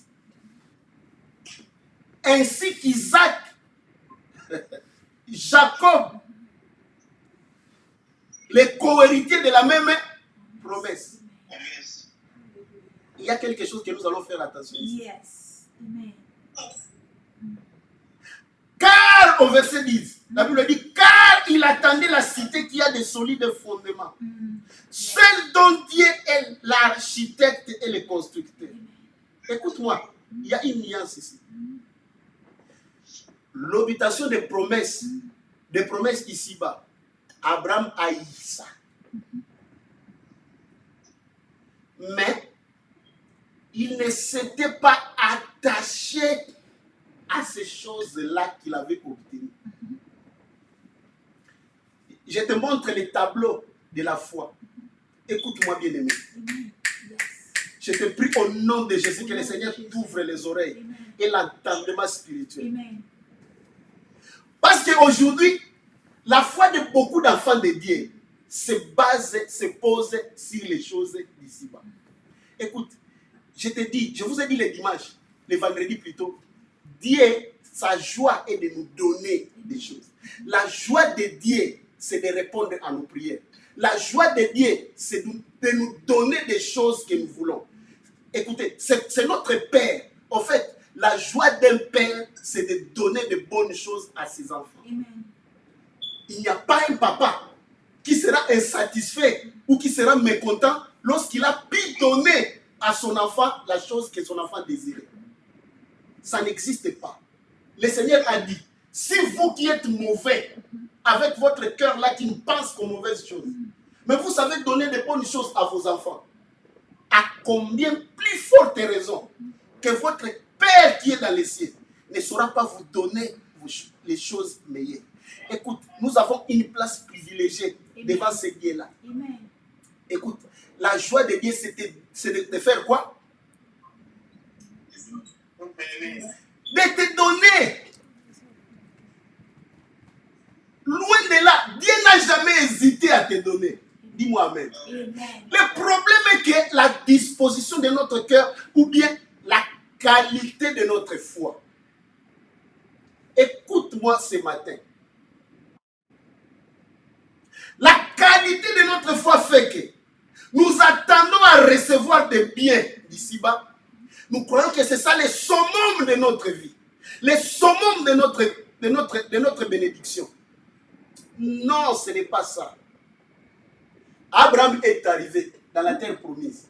ainsi qu'Isaac, Jacob, les co-héritiers de la même promesse. Il y a quelque chose que nous allons faire attention ici. Yes. Amen. Car, au verset 10, la Bible dit, car il attendait la cité qui a des solides fondements. Celle dont Dieu est l'architecte et le constructeur. Écoute-moi, il y a une nuance ici. L'habitation des promesses ici-bas. Abraham a Isaac. Mais il ne s'était pas attaché à ces choses-là qu'il avait obtenues. Je te montre les tableaux de la foi. Écoute-moi bien aimé. Je te prie au nom de Jésus que le Seigneur t'ouvre les oreilles et l'entendement spirituel. Parce qu'aujourd'hui, la foi de beaucoup d'enfants de Dieu se pose sur les choses d'ici-bas. Écoute, je vous ai dit le dimanche, le vendredi plutôt, Dieu, sa joie est de nous donner des choses. La joie de Dieu, c'est de répondre à nos prières. La joie de Dieu, c'est de nous donner des choses que nous voulons. Écoutez, c'est notre Père. En fait, la joie d'un Père, c'est de donner de bonnes choses à ses enfants. Amen. Il n'y a pas un papa qui sera insatisfait ou qui sera mécontent lorsqu'il a pu donner à son enfant la chose que son enfant désirait. Ça n'existe pas. Le Seigneur a dit, si vous qui êtes mauvais, avec votre cœur là qui ne pense qu'aux mauvaises choses, mais vous savez donner de bonnes choses à vos enfants, à combien plus forte raison que votre Père qui est dans les cieux ne saura pas vous donner les choses meilleures. Écoute, nous avons une place privilégiée devant ce Dieu-là. Écoute, la joie de Dieu, c'est de faire quoi? De te donner. Loin de là, Dieu n'a jamais hésité à te donner. Dis-moi amen. Le problème est que la disposition de notre cœur ou bien la qualité de notre foi. Écoute-moi ce matin. La qualité de notre foi fait que nous attendons à recevoir des biens d'ici-bas. Nous croyons que c'est ça le summum de notre vie. Le summum de notre bénédiction. Non, ce n'est pas ça. Abraham est arrivé dans la terre promise.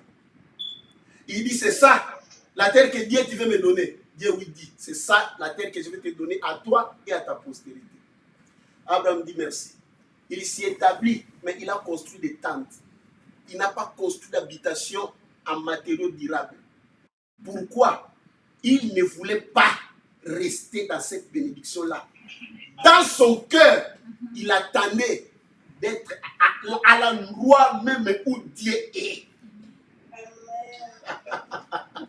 Il dit, c'est ça, la terre que Dieu tu veux me donner. Dieu lui dit, c'est ça, la terre que je vais te donner à toi et à ta postérité. Abraham dit merci. Il s'y établit, mais il a construit des tentes. Il n'a pas construit d'habitation en matériaux durables. Pourquoi? Il ne voulait pas rester dans cette bénédiction-là. Dans son cœur, il attendait d'être à l'endroit même où Dieu est.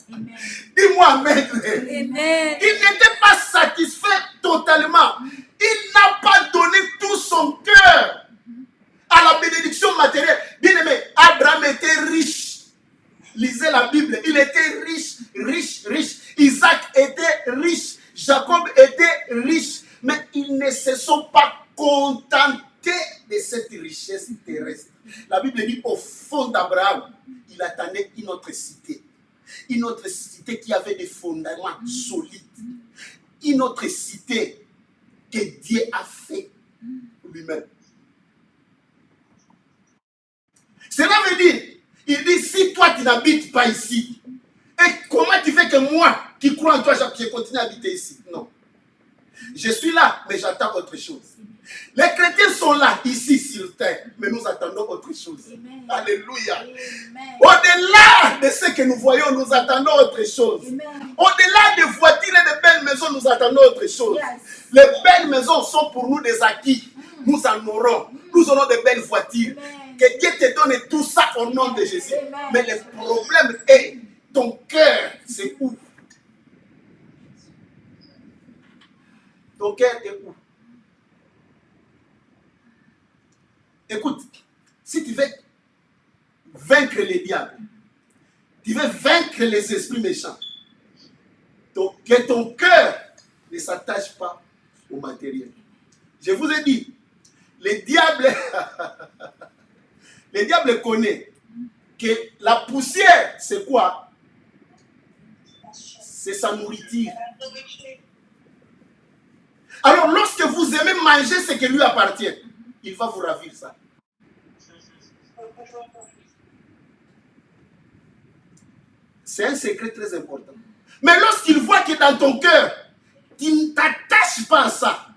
Dis-moi amen. Il n'était pas satisfait totalement. Il n'a pas donné tout son cœur à la bénédiction matérielle. Bien aimé, Abraham était riche. Lisez la Bible. Il était riche, riche, riche. Isaac était riche. Jacob était riche. Mais ils ne se sont pas contentés de cette richesse terrestre. La Bible dit au fond d'Abraham, il attendait une autre cité. Une autre cité qui avait des fondements solides. Une autre cité que Dieu a fait lui-même. Cela veut dire, il dit, si toi tu n'habites pas ici, et comment tu fais que moi, qui crois en toi, je continue à habiter ici? Non. Je suis là, mais j'attends autre chose. Les chrétiens sont là, ici sur terre, mais nous attendons autre chose. Amen. Alléluia. Au-delà de ce que nous voyons, nous attendons autre chose. Au-delà des voitures et des belles maisons, nous attendons autre chose. Yes. Les belles maisons sont pour nous des acquis. Nous en aurons. Nous aurons de belles voitures. Amen. Que Dieu te donne tout ça au nom de Jésus. Amen. Mais le problème est, ton cœur, c'est où? Ton cœur est où? Écoute, si tu veux vaincre les diables, tu veux vaincre les esprits méchants, donc que ton cœur ne s'attache pas au matériel. Je vous ai dit, les diables connaissent que la poussière, c'est quoi? C'est sa nourriture. Alors, lorsque vous aimez manger ce qui lui appartient, il va vous ravir ça. C'est un secret très important. Mais lorsqu'il voit que dans ton cœur, tu ne t'attaches pas à ça,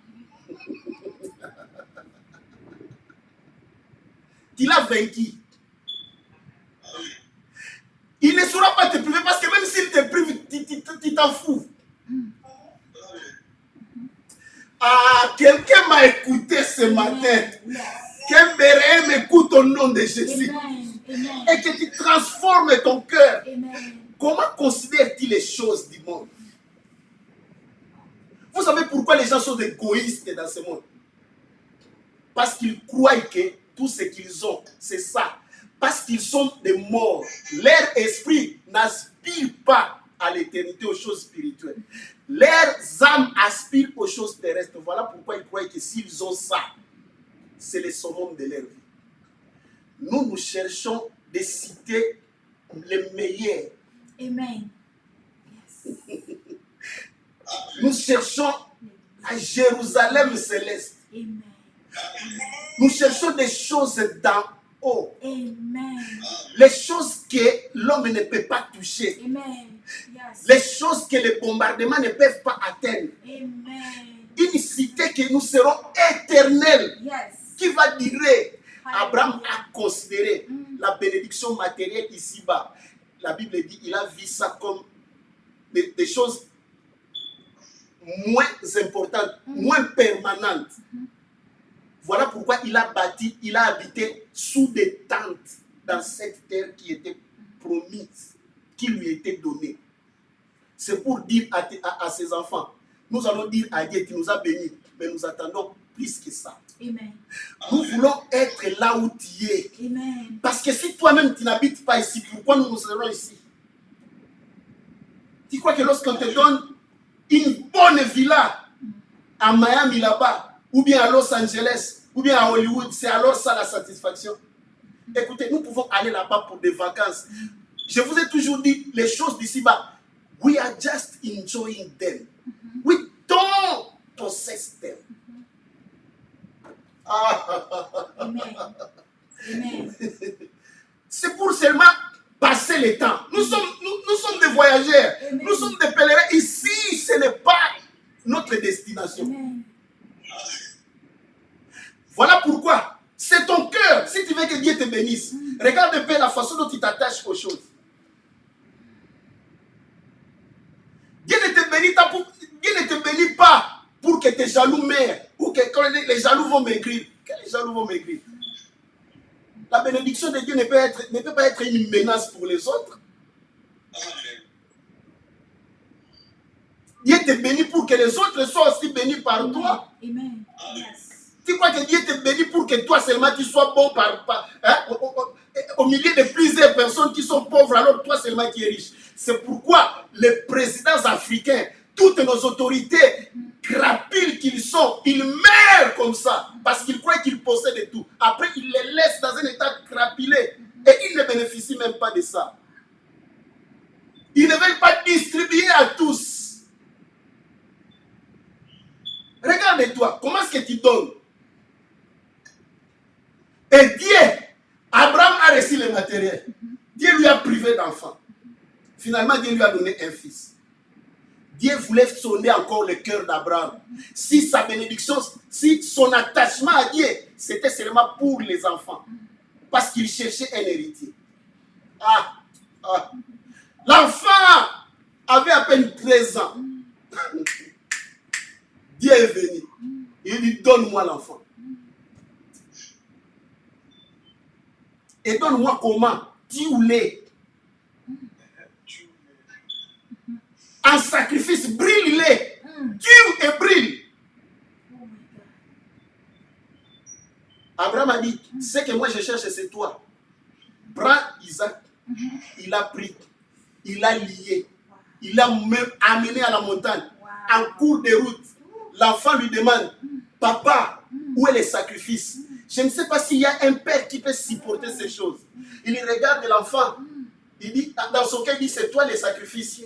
tu l'as vaincu. Il ne saura pas te priver parce que même s'il te prive, tu t'en fous. Ah, quelqu'un m'a écouté ce matin. Qu'un béret m'écoute au nom de Jésus. Et que tu transformes ton cœur. Comment considères-tu les choses du monde? Vous savez pourquoi les gens sont égoïstes dans ce monde? Parce qu'ils croient que tout ce qu'ils ont, c'est ça. Parce qu'ils sont des morts. Leur esprit n'aspire pas à l'éternité, aux choses spirituelles. Leurs âmes aspirent aux choses terrestres. Voilà pourquoi ils croient que s'ils ont ça, c'est le summum de leur vie. Nous cherchons des cités les meilleures. Amen. Yes. Nous cherchons à Jérusalem céleste. Amen. Nous cherchons des choses d'en haut. Amen. Les choses que l'homme ne peut pas toucher. Amen. Yes. Les choses que les bombardements ne peuvent pas atteindre. Amen. Une cité que nous serons éternels. Yes. Qui va durer. Abraham a considéré la bénédiction matérielle ici-bas. La Bible dit qu'il a vu ça comme des choses moins importantes, moins permanentes. Voilà pourquoi il a bâti, il a habité sous des tentes dans cette terre qui était promise, qui lui était donnée. C'est pour dire à ses enfants, nous allons dire à Dieu qui nous a bénis, mais nous attendons plus que ça. Amen. Nous voulons être là où tu es. Amen. Parce que si toi-même tu n'habites pas ici, pourquoi nous serons ici? Tu crois que lorsqu'on te donne une bonne villa à Miami là-bas, ou bien à Los Angeles, ou bien à Hollywood, c'est alors ça la satisfaction? Écoutez, nous pouvons aller là-bas pour des vacances. Je vous ai toujours dit, les choses d'ici-bas, we are just enjoying them. We don't possess them. Amen. Amen. C'est pour seulement passer le temps. Nous sommes des voyageurs. Amen. Nous sommes des pèlerins. Ici, ce n'est pas notre destination. Amen. Voilà pourquoi. C'est ton cœur. Si tu veux que Dieu te bénisse, regarde un peu la façon dont tu t'attaches aux choses. Dieu ne te bénit pas pour que tes jaloux meurent ou que quand les jaloux vont maigrir. Que les jaloux vont maigrir. La bénédiction de Dieu ne peut pas être une menace pour les autres. Dieu te bénit pour que les autres soient aussi bénis par toi. Amen. Yes. Tu crois que Dieu te bénit pour que toi seulement tu sois bon au milieu de plusieurs personnes qui sont pauvres, alors toi seulement qui es riche. C'est pourquoi les présidents africains, toutes nos autorités, crapules qu'ils sont, ils meurent comme ça parce qu'ils croient qu'ils possèdent tout. Après, ils les laissent dans un état crapulé et ils ne bénéficient même pas de ça. Ils ne veulent pas distribuer à tous. Regarde-toi, comment est-ce que tu donnes? Et Dieu, Abraham a reçu le matériel. Dieu lui a privé d'enfant. Finalement, Dieu lui a donné un fils. Dieu voulait sonner encore le cœur d'Abraham. Si sa bénédiction, si son attachement à Dieu, c'était seulement pour les enfants. Parce qu'il cherchait un héritier. L'enfant avait à peine 13 ans. Dieu est venu. Il lui dit, donne-moi l'enfant. Et donne-moi comment? Tue-le. En sacrifice, brille-le. Tue et brille. Abraham a dit, ce que moi je cherche, c'est toi. Prends Isaac. Il a pris, il a lié, il a même amené à la montagne. En cours de route, l'enfant lui demande, papa, où est le sacrifice? Je ne sais pas s'il y a un père qui peut supporter ces choses. Il regarde l'enfant, il dit, dans son cœur, il dit, c'est toi le sacrifice.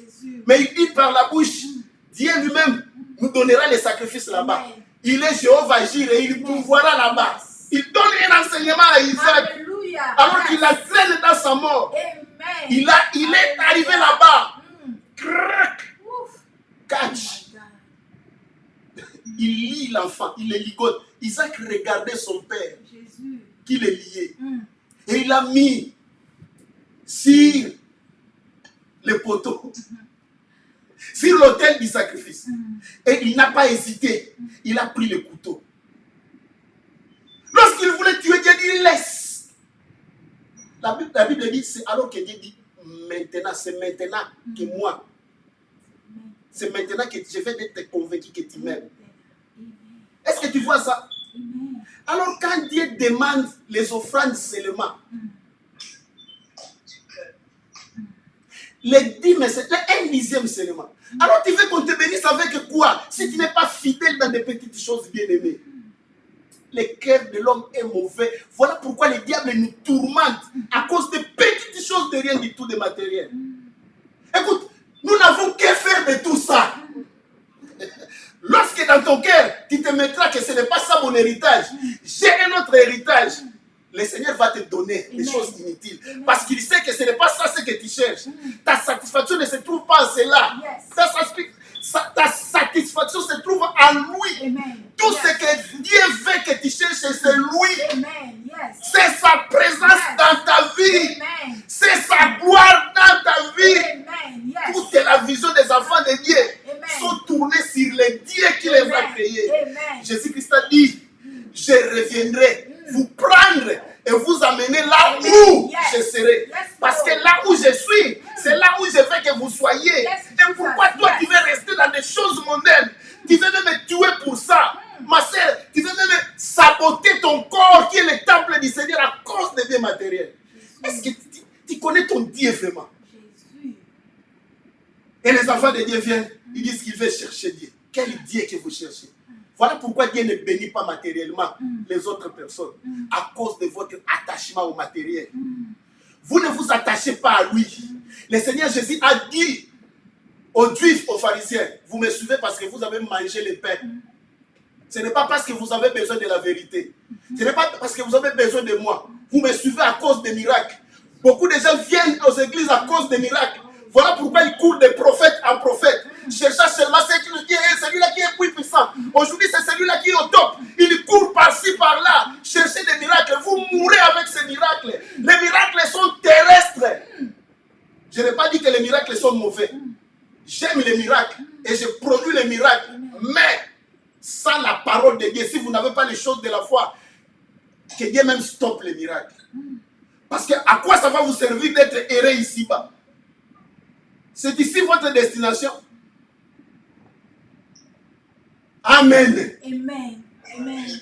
Mais il dit par la bouche, Dieu lui-même nous donnera les sacrifices là-bas. Il est Jéhovah Jireh, il pourvoira là-bas. Il donne un enseignement à Isaac. Alléluia. Alors qu'il la traîne dans sa mort. Amen. Il est arrivé là-bas. Catch. Il lie l'enfant, il le ligote. Isaac regardait son père qui le liait. Et il l'a mis sur le poteau, sur l'autel du sacrifice. Et il n'a pas hésité. Il a pris le couteau. Lorsqu'il voulait tuer Dieu, il laisse. La Bible dit, c'est alors que Dieu dit, maintenant, c'est maintenant que moi, c'est maintenant que je vais être convaincu que tu m'aimes. Est-ce que tu vois ça? Alors quand Dieu demande les offrandes seulement, les 10, mais c'est un dixième seulement. Alors tu veux qu'on te bénisse avec quoi? Si tu n'es pas fidèle dans des petites choses bien aimées. Le cœur de l'homme est mauvais. Voilà pourquoi le diable nous tourmente à cause de petites choses de rien du tout de matériel. Écoute, nous n'avons qu'à faire de tout ça. Lorsque dans ton cœur, tu te mettras que ce n'est pas ça mon héritage, j'ai un autre héritage, le Seigneur va te donner des choses inutiles. Parce qu'il sait que ce n'est pas ça ce que tu cherches. Ta satisfaction ne se trouve pas en cela. Ta satisfaction se trouve en lui. Tout ce que Dieu veut que tu cherches, c'est lui. C'est sa présence dans ta vie. C'est sa gloire dans ta vie. Toute la vision des enfants de Dieu sont tournées sur le Dieu qui les a créés. Jésus-Christ a dit, je reviendrai vous prendre et vous amener là où je serai. Parce que là où je suis, c'est là où je veux que vous soyez. Et pourquoi toi tu veux rester dans des choses mondaines? Tu veux même me tuer pour ça. Ma sœur, tu veux même saboter ton corps qui est le temple du Seigneur à cause des biens matériels. Est-ce que tu connais ton Dieu vraiment? Et les enfants de Dieu viennent, ils disent qu'ils veulent chercher Dieu. Quel Dieu que vous cherchez? Voilà pourquoi Dieu ne bénit pas matériellement les autres personnes. À cause de votre attachement au matériel. Vous ne vous attachez pas à lui. Le Seigneur Jésus a dit aux Juifs, aux pharisiens, vous me suivez parce que vous avez mangé le pain. Ce n'est pas parce que vous avez besoin de la vérité. Ce n'est pas parce que vous avez besoin de moi. Vous me suivez à cause des miracles. Beaucoup de gens viennent aux églises à cause des miracles. Voilà pourquoi ils courent de prophète en prophète. Cherchant seulement celui-là qui est plus puissant. Aujourd'hui, c'est celui-là qui est au top. Il court par-ci, par-là. Cherchez des miracles. Vous mourrez avec ces miracles. Les miracles sont terrestres. Je n'ai pas dit que les miracles sont mauvais. J'aime les miracles et je produis les miracles. Mais sans la parole de Dieu, si vous n'avez pas les choses de la foi, que Dieu même stoppe les miracles. Parce que à quoi ça va vous servir d'être erré ici-bas? C'est ici votre destination. Amen. Amen. Amen.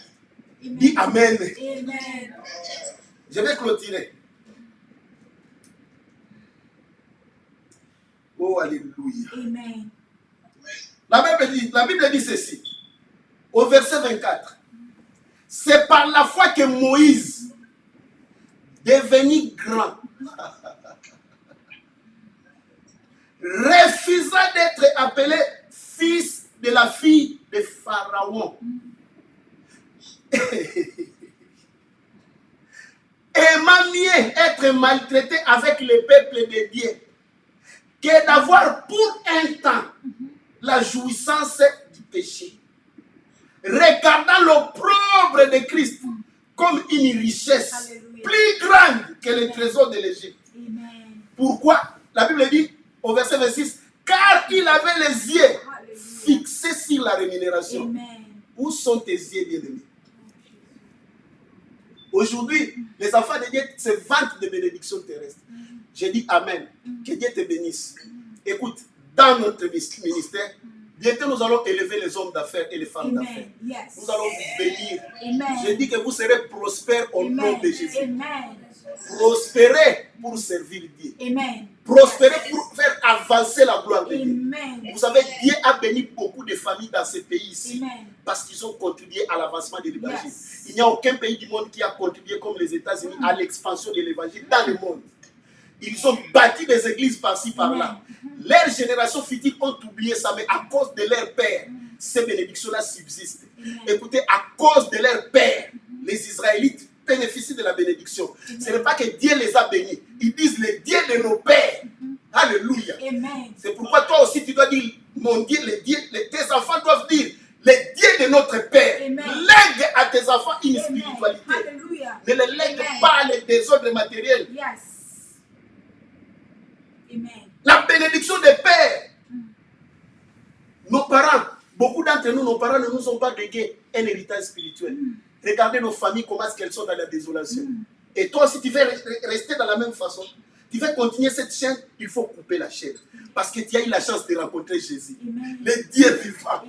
Dis Amen. Amen. Je vais clôturer. Oh, alléluia. Amen. La Bible dit ceci. Au verset 24. C'est par la foi que Moïse, devenu grand, refusa d'être appelé fils de la fille de Pharaon. Aimant mieux être maltraité avec le peuple de Dieu que d'avoir pour un temps la jouissance du péché. Regardant l'opprobre de Christ comme une richesse plus grande que le trésor de l'Égypte. Pourquoi? La Bible dit au verset 26, car il avait les yeux fixés sur la rémunération. Amen. Où sont tes yeux, bien-aimés? Aujourd'hui, les enfants de Dieu se vantent de bénédictions terrestres. Je dis Amen. Que Dieu te bénisse. Écoute, dans notre ministère, Bientôt, nous allons élever les hommes d'affaires et les femmes d'affaires. Yes. Nous allons vous bénir. Amen. Je dis que vous serez prospères au nom de Jésus. Amen. Prospérez pour servir Dieu. Amen. Prospérez pour faire avancer la gloire de Dieu. Amen. Vous savez, Dieu a béni beaucoup de familles dans ce pays ici. Amen. Parce qu'ils ont contribué à l'avancement de l'évangile. Yes. Il n'y a aucun pays du monde qui a contribué comme les États-Unis à l'expansion de l'évangile dans le monde. Ils ont bâti des églises par-ci, par-là. Leurs générations futures ont oublié ça, mais à cause de leur père, ces bénédictions-là subsistent. Écoutez, à cause de leur père, les Israélites bénéficient de la bénédiction. Ce n'est pas que Dieu les a bénis. Ils disent le Dieu de nos pères. Alléluia. C'est pourquoi toi aussi tu dois dire, mon Dieu, tes enfants doivent dire, le Dieu de notre Père. Lègue à tes enfants une spiritualité. Hallelujah. Ne les lègue pas les désordres matériels. Yes. Amen. La bénédiction des pères. Nos parents, beaucoup d'entre nous, nos parents ne nous ont pas légué un héritage spirituel. Regardez nos familles, comment est-ce qu'elles sont dans la désolation. Et toi, si tu veux rester dans la même façon, tu veux continuer cette chaîne, il faut couper la chaîne. Parce que tu as eu la chance de rencontrer Jésus, le Dieu vivant.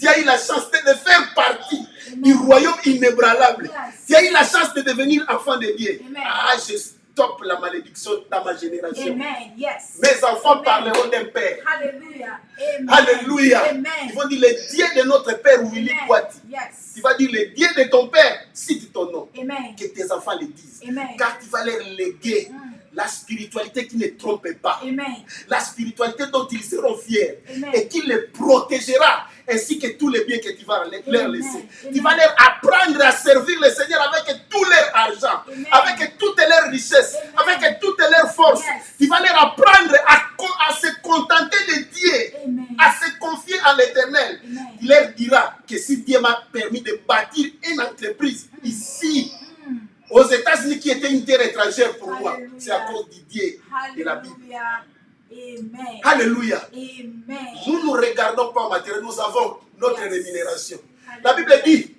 Tu as eu la chance de faire partie du royaume inébranlable. Tu as eu la chance de devenir enfant de Dieu. Ah, je stoppe la malédiction dans ma génération. Mes enfants parleront d'un père. Hallelujah. Alléluia. Amen. Ils vont dire le Dieu de notre père, Willy Kwati. Yes. Tu vas dire le Dieu de ton père, cite ton nom. Amen. Que tes enfants le disent. Amen. Car tu vas leur léguer la spiritualité qui ne trompe pas. Amen. La spiritualité dont ils seront fiers. Amen. Et qui les protégera. Ainsi que tous les biens que tu vas leur laisser. Amen. Tu vas leur apprendre à servir le Seigneur avec tout leur argent. Amen. Avec toutes leurs richesses. Amen. Avec toutes leurs forces. Yes. Tu vas leur apprendre à se contenter de Dieu. Amen. À se confier à l'Éternel. Amen. Il leur dira que si Dieu m'a permis de bâtir une entreprise ici, aux États-Unis, qui était une terre étrangère pour moi, Alléluia. c'est à cause du Dieu de la Bible. Amen. Alléluia. Amen. Nous ne regardons pas au matériel, nous avons notre Yes. rémunération. La Bible dit,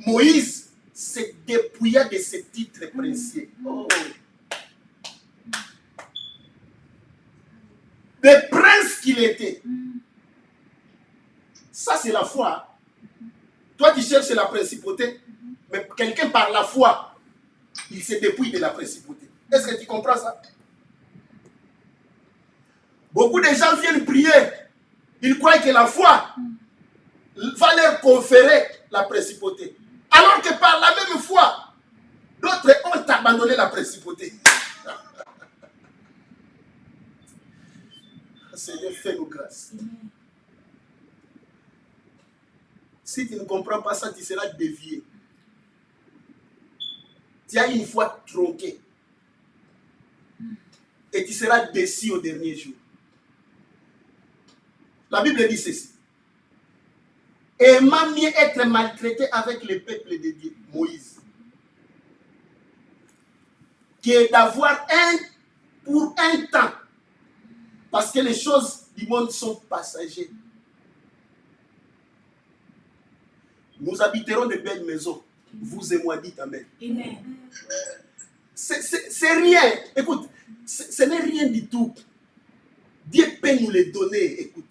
Moïse se dépouilla de ses titres princiers. Oh. Le prince qu'il était. Ça, c'est la foi. Toi, tu cherches la principauté, mais quelqu'un par la foi, il se dépouille de la principauté. Est-ce que tu comprends ça? Beaucoup de gens viennent prier. Ils croient que la foi va leur conférer la principauté. Alors que par la même foi, d'autres ont abandonné la principauté. Seigneur, fais-nous grâce. Si tu ne comprends pas ça, tu seras dévié. Tu as une foi tronquée. Et tu seras déçu au dernier jour. La Bible dit ceci. Aimant mieux être maltraité avec le peuple de Dieu, Moïse, que d'avoir pour un temps. Parce que les choses du monde sont passagères. Nous habiterons de belles maisons. Vous et moi, dites Amen. Amen. C'est rien. Écoute, ce n'est rien du tout. Dieu peut nous les donner. Écoute,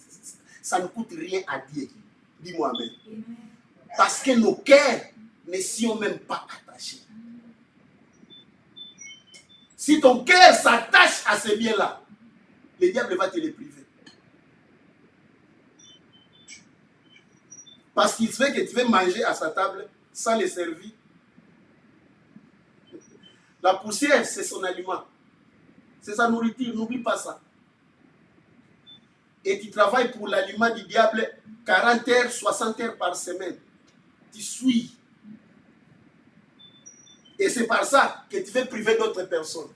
ça ne coûte rien à Dieu. Dis-moi Amen. Parce que nos cœurs ne sont même pas attachés. Si ton cœur s'attache à ce bien-là, le diable va te les priver. Parce qu'il fait que tu veux manger à sa table sans les servir. La poussière, c'est son aliment. C'est sa nourriture, n'oublie pas ça. Et tu travailles pour l'aliment du diable 40 heures, 60 heures par semaine. Tu suis. Et c'est par ça que tu veux priver d'autres personnes.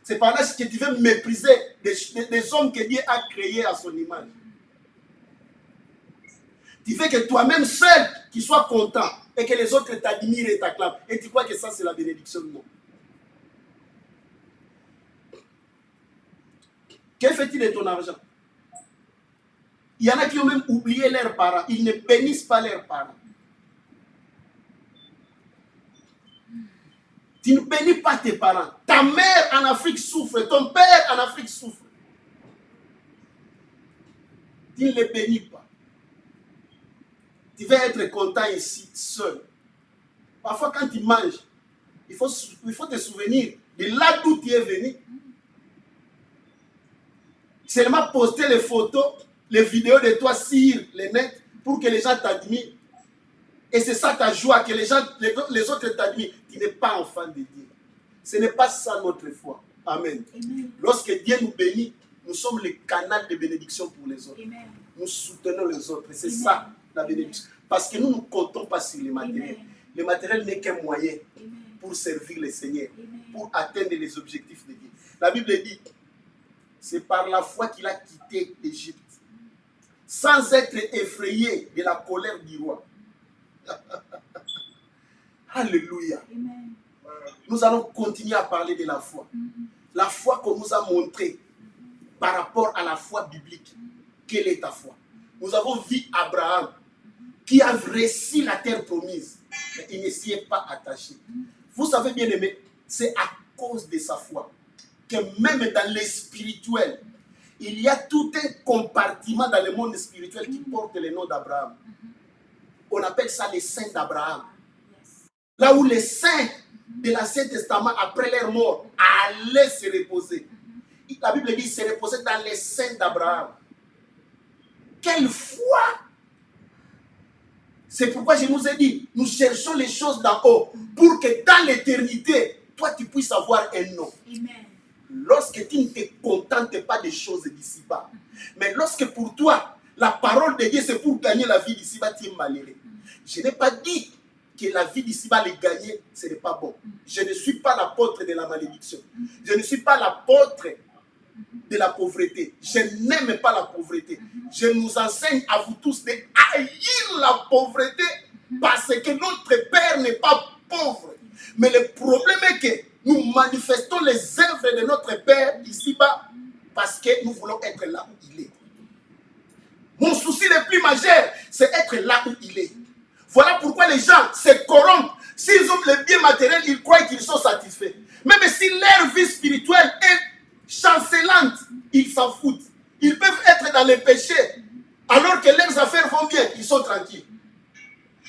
C'est par là que tu veux mépriser des hommes que Dieu a créés à son image. Tu fais que toi-même seul, tu sois content et que les autres t'admirent et t'acclament. Et tu crois que ça, c'est la bénédiction de Dieu. Que fait-il de ton argent? Il y en a qui ont même oublié leurs parents. Ils ne bénissent pas leurs parents. Tu ne bénis pas tes parents. Ta mère en Afrique souffre. Ton père en Afrique souffre. Tu ne les bénis pas. Tu vas être content ici, seul. Parfois, quand tu manges, il faut te souvenir de là d'où tu es venu. Seulement poster les photos, les vidéos de toi sur le net pour que les gens t'admirent. Et c'est ça ta joie, que les autres t'admirent. Tu n'es pas enfant de Dieu. Ce n'est pas ça notre foi. Amen. Amen. Lorsque Dieu nous bénit, nous sommes le canal de bénédiction pour les autres. Amen. Nous soutenons les autres. C'est ça la bénédiction. Parce que nous ne comptons pas sur les matériels. Amen. Le matériel n'est qu'un moyen pour servir le Seigneur, pour atteindre les objectifs de Dieu. La Bible dit, c'est par la foi qu'il a quitté l'Égypte, sans être effrayé de la colère du roi. Alléluia. Amen. Nous allons continuer à parler de la foi. La foi qu'on nous a montrée par rapport à la foi biblique. Quelle est ta foi? Nous avons vu Abraham qui a réussi la terre promise, mais il ne s'y est pas attaché. Vous savez bien aimé, c'est à cause de sa foi que même dans le spirituel, il y a tout un compartiment dans le monde spirituel qui porte le nom d'Abraham. On appelle ça les saints d'Abraham. Là où les saints de l'Ancien Testament, après leur mort, allaient se reposer. La Bible dit se reposer dans les saints d'Abraham. Quelle foi! C'est pourquoi je nous ai dit, nous cherchons les choses d'en haut pour que dans l'éternité, toi tu puisses avoir un nom. Amen. Lorsque tu ne te contentes pas des choses d'ici-bas, mais lorsque pour toi, la parole de Dieu c'est pour gagner la vie d'ici-bas, tu es malheureux. Je n'ai pas dit que la vie d'ici-bas, les gagner, ce n'est pas bon. Je ne suis pas l'apôtre de la malédiction. Je ne suis pas l'apôtre de la pauvreté. Je n'aime pas la pauvreté. Je nous enseigne à vous tous de haïr la pauvreté parce que notre Père n'est pas pauvre. Mais le problème est que nous manifestons les œuvres de notre Père ici-bas parce que nous voulons être là où il est. Mon souci le plus majeur, c'est être là où il est. Voilà pourquoi les gens se corrompent. S'ils ont le bien matériel, ils croient qu'ils sont satisfaits. Même si leur vie spirituelle est chancelante, ils s'en foutent. Ils peuvent être dans les péchés, alors que leurs affaires vont bien, ils sont tranquilles.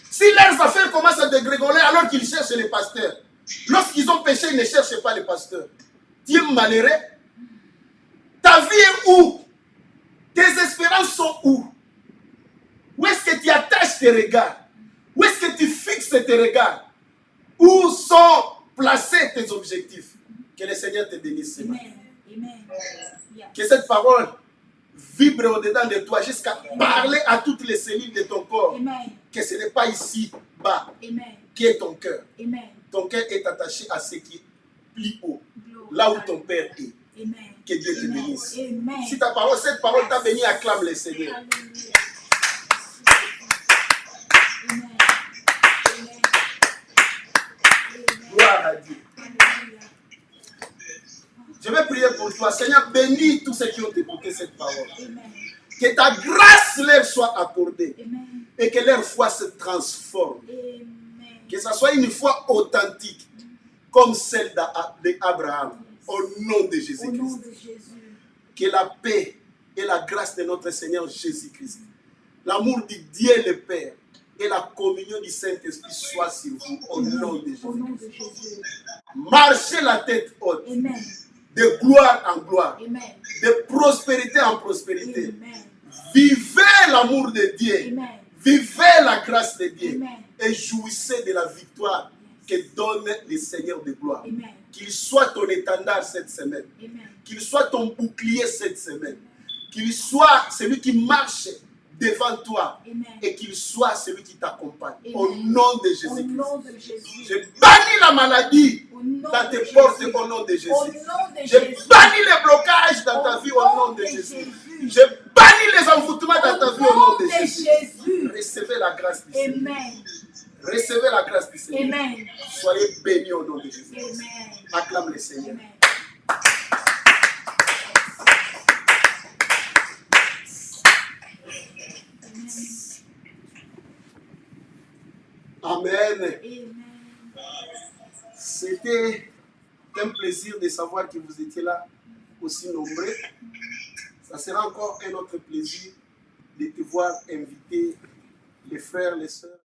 Si leurs affaires commencent à dégringoler, alors qu'ils cherchent les pasteurs. Lorsqu'ils ont péché, ils ne cherchent pas les pasteurs. Tu es malheureux. Ta vie est où? Tes espérances sont où? Où est-ce que tu attaches tes regards? Où est-ce que tu fixes tes regards? Où sont placés tes objectifs? Que le Seigneur te bénisse. Que cette parole vibre au-dedans de toi jusqu'à parler à toutes les cellules de ton corps. Amen. Que ce n'est pas ici bas qui est ton cœur. Amen. Ton cœur est attaché à ce qui est plus haut, là où ton Père est. Amen. Que Dieu te bénisse. Amen. Si cette parole t'a béni, acclame le Seigneur. Amen. Gloire à Dieu. Je vais prier pour toi. Seigneur, bénis tous ceux qui ont écouté cette parole. Amen. Que ta grâce leur soit accordée. Amen. Et que leur foi se transforme. Amen. Que ce soit une foi authentique, comme celle d'Abraham. Au nom de Jésus-Christ. Que la paix et la grâce de notre Seigneur Jésus-Christ, l'amour de Dieu le Père et la communion du Saint-Esprit soient sur vous. Au nom de Jésus-Christ. Marchez la tête haute. Amen. De gloire en gloire. Amen. De prospérité en prospérité. Amen. Vivez l'amour de Dieu. Amen. Vivez la grâce de Dieu. Amen. Et jouissez de la victoire que donne le Seigneur de gloire. Amen. Qu'il soit ton étendard cette semaine. Qu'il soit ton bouclier cette semaine. Qu'il soit celui qui marche devant toi. Amen. Et qu'il soit celui qui t'accompagne. Au nom de Jésus-Christ. Je bannis la maladie dans tes portes au nom de Jésus. Je bannis les blocages dans ta vie au nom de Jésus. Je bannis les envoûtements dans ta vie au nom de Jésus. Recevez la grâce du Seigneur. Recevez la grâce du Seigneur. Amen. Soyez bénis au nom de Jésus. Amen. Acclame le Seigneur. Amen. Amen. C'était un plaisir de savoir que vous étiez là aussi nombreux. Ça sera encore un autre plaisir de te voir invité les frères, les sœurs.